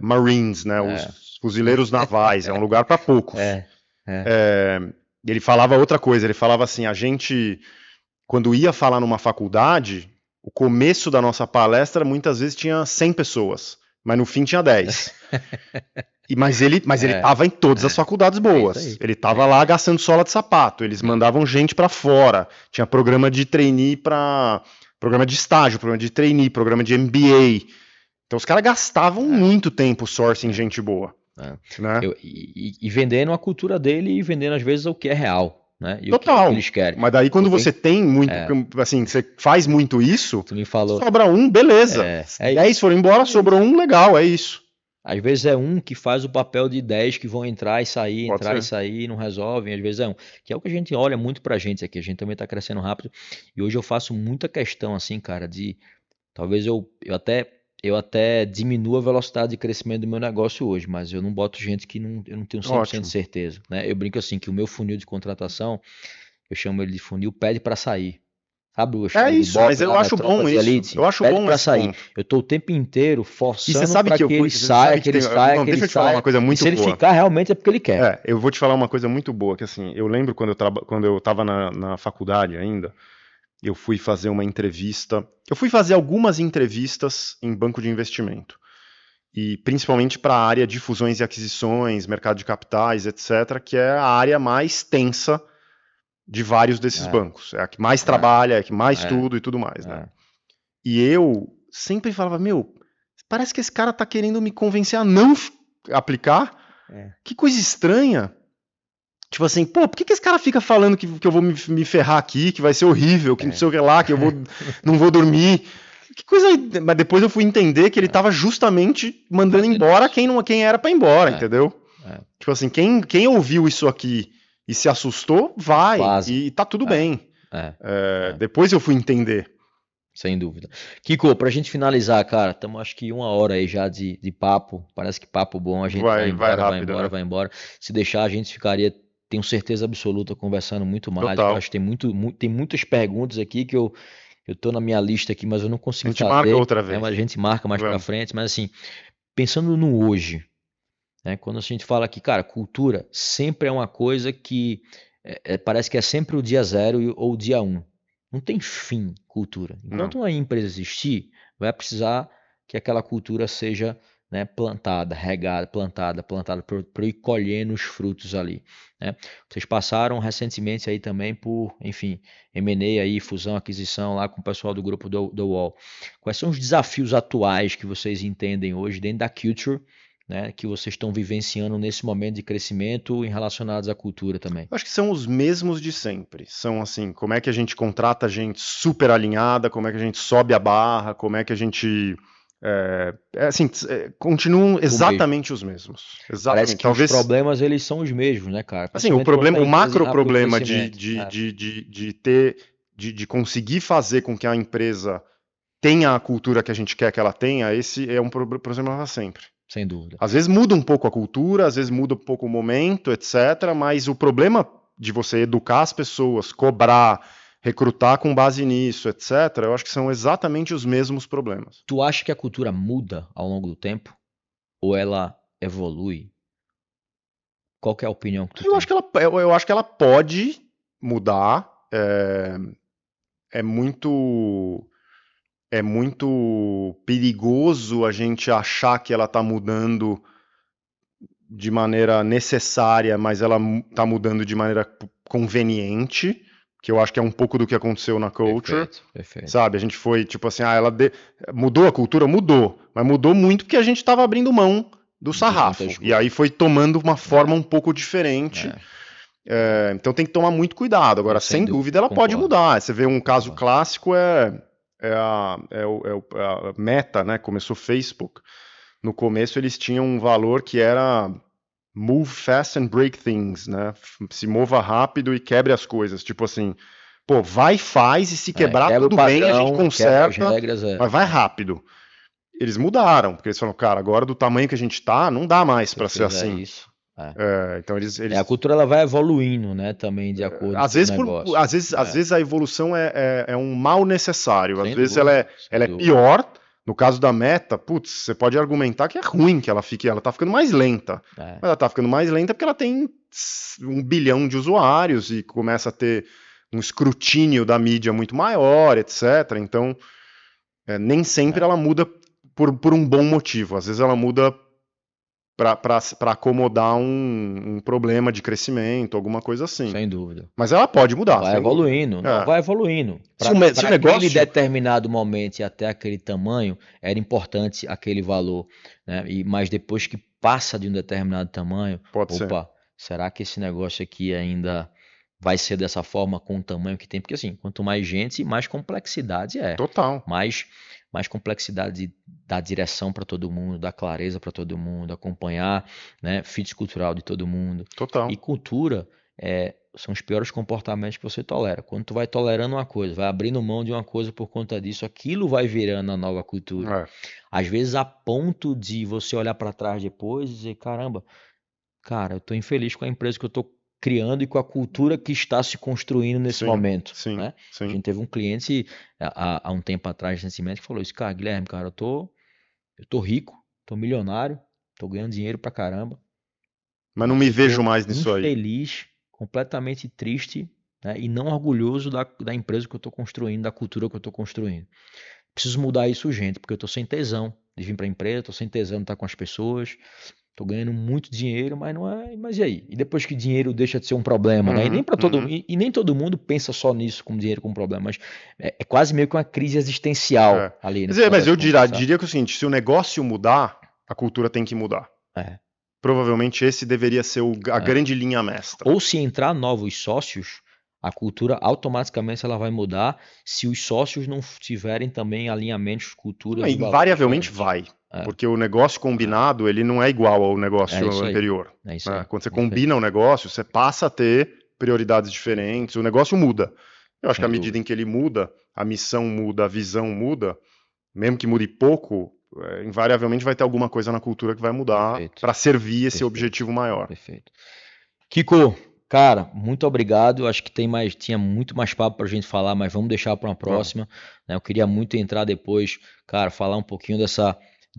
B: Marines, né? Os fuzileiros navais, é um lugar para poucos. Ele falava outra coisa, ele falava assim, a gente, quando ia falar numa faculdade, o começo da nossa palestra muitas vezes tinha 100 pessoas, mas no fim tinha 10. Mas ele estava em todas as faculdades boas. Ele estava lá gastando sola de sapato. Eles mandavam gente para fora. Tinha programa de trainee programa de estágio, programa de trainee, programa de MBA. Então os caras gastavam muito tempo sourcing gente boa. Né?
A: E vendendo a cultura dele e vendendo às vezes o que é real. Né? E
B: Total.
A: O que eles querem.
B: Mas daí quando você tem muito, assim, você faz muito isso,
A: tu me falou.
B: Sobra um, beleza. 10 foram embora, sobrou um, legal, é isso.
A: Às vezes é um que faz o papel de 10 que vão entrar e sair, e sair, não resolvem. Às vezes é um. Que é o que a gente olha muito pra gente aqui. A gente também tá crescendo rápido. E hoje eu faço muita questão, assim, cara, de... Talvez eu até diminua a velocidade de crescimento do meu negócio hoje, mas eu não boto gente que eu não tenho 100% de certeza. Né? Eu brinco assim, que o meu funil de contratação, eu chamo ele de funil pede para sair. Sabe o
B: isso, mas eu acho bom isso.
A: Elite,
B: eu acho bom
A: para sair.
B: Ponto.
A: Eu tô o tempo inteiro forçando para que ele
B: saia,
A: que ele saia.
B: Deixa eu te falar uma coisa muito boa.
A: Se ele ficar, realmente é porque ele quer.
B: Eu vou te falar uma coisa muito boa, que assim, eu lembro quando eu tava na faculdade ainda, eu fui fazer uma entrevista. Eu fui fazer algumas entrevistas em banco de investimento. E principalmente para a área de fusões e aquisições, mercado de capitais, etc., que é a área mais tensa de vários desses bancos. É a que mais trabalha, é a que mais tudo e tudo mais. Né? E eu sempre falava, parece que esse cara tá querendo me convencer a não aplicar. Que coisa estranha. Tipo assim, por que esse cara fica falando que eu vou me ferrar aqui, que vai ser horrível, que não sei o que lá, que eu não vou dormir. Que coisa. Mas depois eu fui entender que ele tava justamente mandando embora quem era pra ir embora, entendeu? Tipo assim, quem ouviu isso aqui e se assustou, vai. E tá tudo bem. Depois eu fui entender.
A: Sem dúvida. Kiko, pra gente finalizar, cara, estamos acho que 1 hora aí já de papo. Parece que papo bom, a gente vai embora. Se deixar, a gente ficaria, tenho certeza absoluta, conversando muito mais. Eu acho que tem muitas perguntas aqui que eu tô na minha lista aqui, mas eu não consigo fazer.
B: A gente marca outra vez.
A: Mas a gente marca mais pra frente. Mas assim, pensando no hoje, né, quando a gente fala aqui, cara, cultura sempre é uma coisa que parece que é sempre o dia 0 ou o dia 1. Não tem fim cultura. Enquanto uma empresa existir, vai precisar que aquela cultura seja, né, plantada, regada, plantada para ir colhendo os frutos ali. Né? Vocês passaram recentemente aí também por, enfim, M&A aí, fusão, aquisição lá com o pessoal do grupo do UOL. Quais são os desafios atuais que vocês entendem hoje dentro da Culture, né, que vocês estão vivenciando nesse momento de crescimento e relacionados à cultura também?
B: Acho que são os mesmos de sempre. São assim, como é que a gente contrata gente super alinhada, como é que a gente sobe a barra, como é que a gente... continuam exatamente os mesmos. Exatamente.
A: Parece que os problemas eles são os mesmos, né, cara?
B: Assim, o macro problema de conseguir fazer com que a empresa tenha a cultura que a gente quer que ela tenha, esse é um problema para sempre.
A: Sem dúvida.
B: Às vezes muda um pouco a cultura, às vezes muda um pouco o momento, etc. Mas o problema de você educar as pessoas, cobrar, recrutar com base nisso, etc., eu acho que são exatamente os mesmos problemas.
A: Tu acha que a cultura muda ao longo do tempo? Ou ela evolui? Qual que é a opinião que tu tem?
B: Eu acho que ela pode mudar. É muito perigoso a gente achar que ela está mudando de maneira necessária, mas ela está mudando de maneira conveniente, que eu acho que é um pouco do que aconteceu na Culture.
A: Perfeito.
B: Sabe, a gente foi tipo assim, mudou a cultura? Mudou, mas mudou muito porque a gente estava abrindo mão do sarrafo, e aí foi tomando uma forma um pouco diferente. Então tem que tomar muito cuidado. Agora, sem dúvida, ela pode mudar. Você vê um caso clássico, a Meta, né? Começou o Facebook. No começo eles tinham um valor que era move fast and break things, né? Se mova rápido e quebre as coisas. Tipo assim, vai, faz, e se quebrar tudo bem, a gente conserta, mas vai rápido. Eles mudaram, porque eles falaram, cara, agora do tamanho que a gente tá, não dá mais para ser assim.
A: Isso.
B: Então eles...
A: A cultura ela vai evoluindo, né, também de acordo com o negócio.
B: Às vezes a evolução é um mal necessário. Às vezes ela é pior, No caso da Meta, putz, você pode argumentar que é ruim que ela tá ficando mais lenta. Mas ela tá ficando mais lenta porque ela tem 1 bilhão de usuários e começa a ter um escrutínio da mídia muito maior, etc. Então, nem sempre ela muda por um bom motivo. Às vezes ela muda para acomodar um problema de crescimento, alguma coisa assim.
A: Sem dúvida.
B: Mas ela pode mudar.
A: Vai evoluindo, vai evoluindo.
B: Se o negócio...
A: aquele determinado momento e até aquele tamanho, era importante aquele valor, né? Mas depois que passa de um determinado tamanho, será que esse negócio aqui ainda vai ser dessa forma com o tamanho que tem? Porque assim, quanto mais gente, mais complexidade é.
B: Total.
A: Mais complexidade da direção para todo mundo, da clareza para todo mundo, acompanhar, né, fit cultural de todo mundo.
B: Total.
A: E cultura são os piores comportamentos que você tolera. Quando tu vai tolerando uma coisa, vai abrindo mão de uma coisa por conta disso, aquilo vai virando a nova cultura. Às vezes a ponto de você olhar para trás depois e dizer, caramba, cara, eu estou infeliz com a empresa que eu estou criando e com a cultura que está se construindo nesse momento. Né? A gente teve um cliente há um tempo atrás recentemente que falou isso, cara, Guilherme, cara, eu tô rico, tô milionário, tô ganhando dinheiro pra caramba.
B: Mas não me vejo mais nisso aí.
A: Infeliz, completamente triste, né, e não orgulhoso da empresa que eu tô construindo, da cultura que eu tô construindo. Preciso mudar isso urgente, porque eu tô sem tesão de vir pra empresa, tô sem tesão de estar com as pessoas. Tô ganhando muito dinheiro, mas não é. Mas e aí? E depois que dinheiro deixa de ser um problema, né? E nem para nem todo mundo pensa só nisso como dinheiro como problema, mas é quase meio que uma crise existencial ali.
B: Mas eu diria que é o seguinte: se o negócio mudar, a cultura tem que mudar. Provavelmente esse deveria ser a grande linha mestra.
A: Ou se entrar novos sócios, a cultura automaticamente ela vai mudar se os sócios não tiverem também alinhamentos, culturas.
B: Invariavelmente vai. Porque o negócio combinado, ele não é igual ao negócio anterior. Quando você combina o negócio, você passa a ter prioridades diferentes, o negócio muda. Eu acho que à medida em que ele muda, a missão muda, a visão muda, mesmo que mude pouco, invariavelmente vai ter alguma coisa na cultura que vai mudar para servir esse objetivo maior.
A: Perfeito. Kiko, cara, muito obrigado. Eu acho que tinha muito mais papo pra gente falar, mas vamos deixar para uma próxima. Né? Eu queria muito entrar depois, cara, falar um pouquinho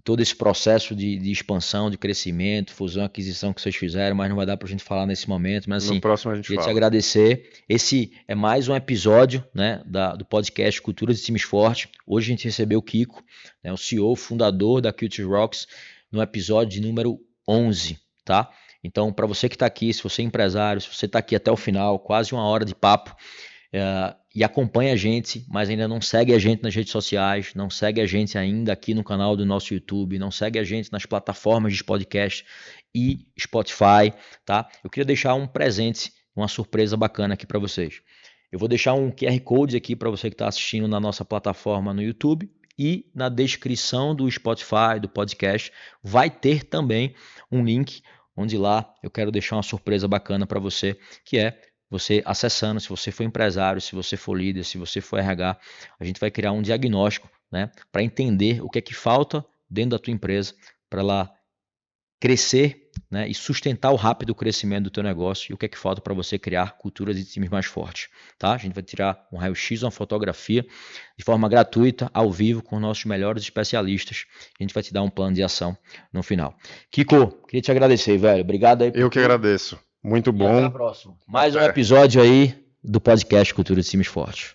A: todo esse processo de expansão, de crescimento, fusão, aquisição que vocês fizeram, mas não vai dar pra gente falar nesse momento. Mas assim,
B: no próximo a gente
A: queria te agradecer. Esse é mais um episódio, né, do podcast Culturas de Times Fortes. Hoje a gente recebeu o Kiko, né, o CEO, fundador da Culture Rocks, no episódio de número 11, tá? Então, para você que está aqui, se você é empresário, se você está aqui até o final, quase 1 hora de papo, e acompanha a gente, mas ainda não segue a gente nas redes sociais, não segue a gente ainda aqui no canal do nosso YouTube, não segue a gente nas plataformas de podcast e Spotify, tá? Eu queria deixar um presente, uma surpresa bacana aqui para vocês. Eu vou deixar um QR Code aqui para você que está assistindo na nossa plataforma no YouTube, e na descrição do Spotify, do podcast, vai ter também um link onde lá eu quero deixar uma surpresa bacana para você, que é você acessando, se você for empresário, se você for líder, se você for RH, a gente vai criar um diagnóstico, né, para entender o que é que falta dentro da tua empresa para ela crescer, né, e sustentar o rápido crescimento do teu negócio, e o que é que falta para você criar culturas e times mais fortes, tá? A gente vai tirar um raio-x, uma fotografia de forma gratuita, ao vivo, com nossos melhores especialistas. A gente vai te dar um plano de ação no final. Kiko, queria te agradecer, velho. Obrigado aí.
B: Eu que agradeço. Muito bom.
A: Até a próxima. Mais um episódio aí do podcast Cultura de Times Fortes.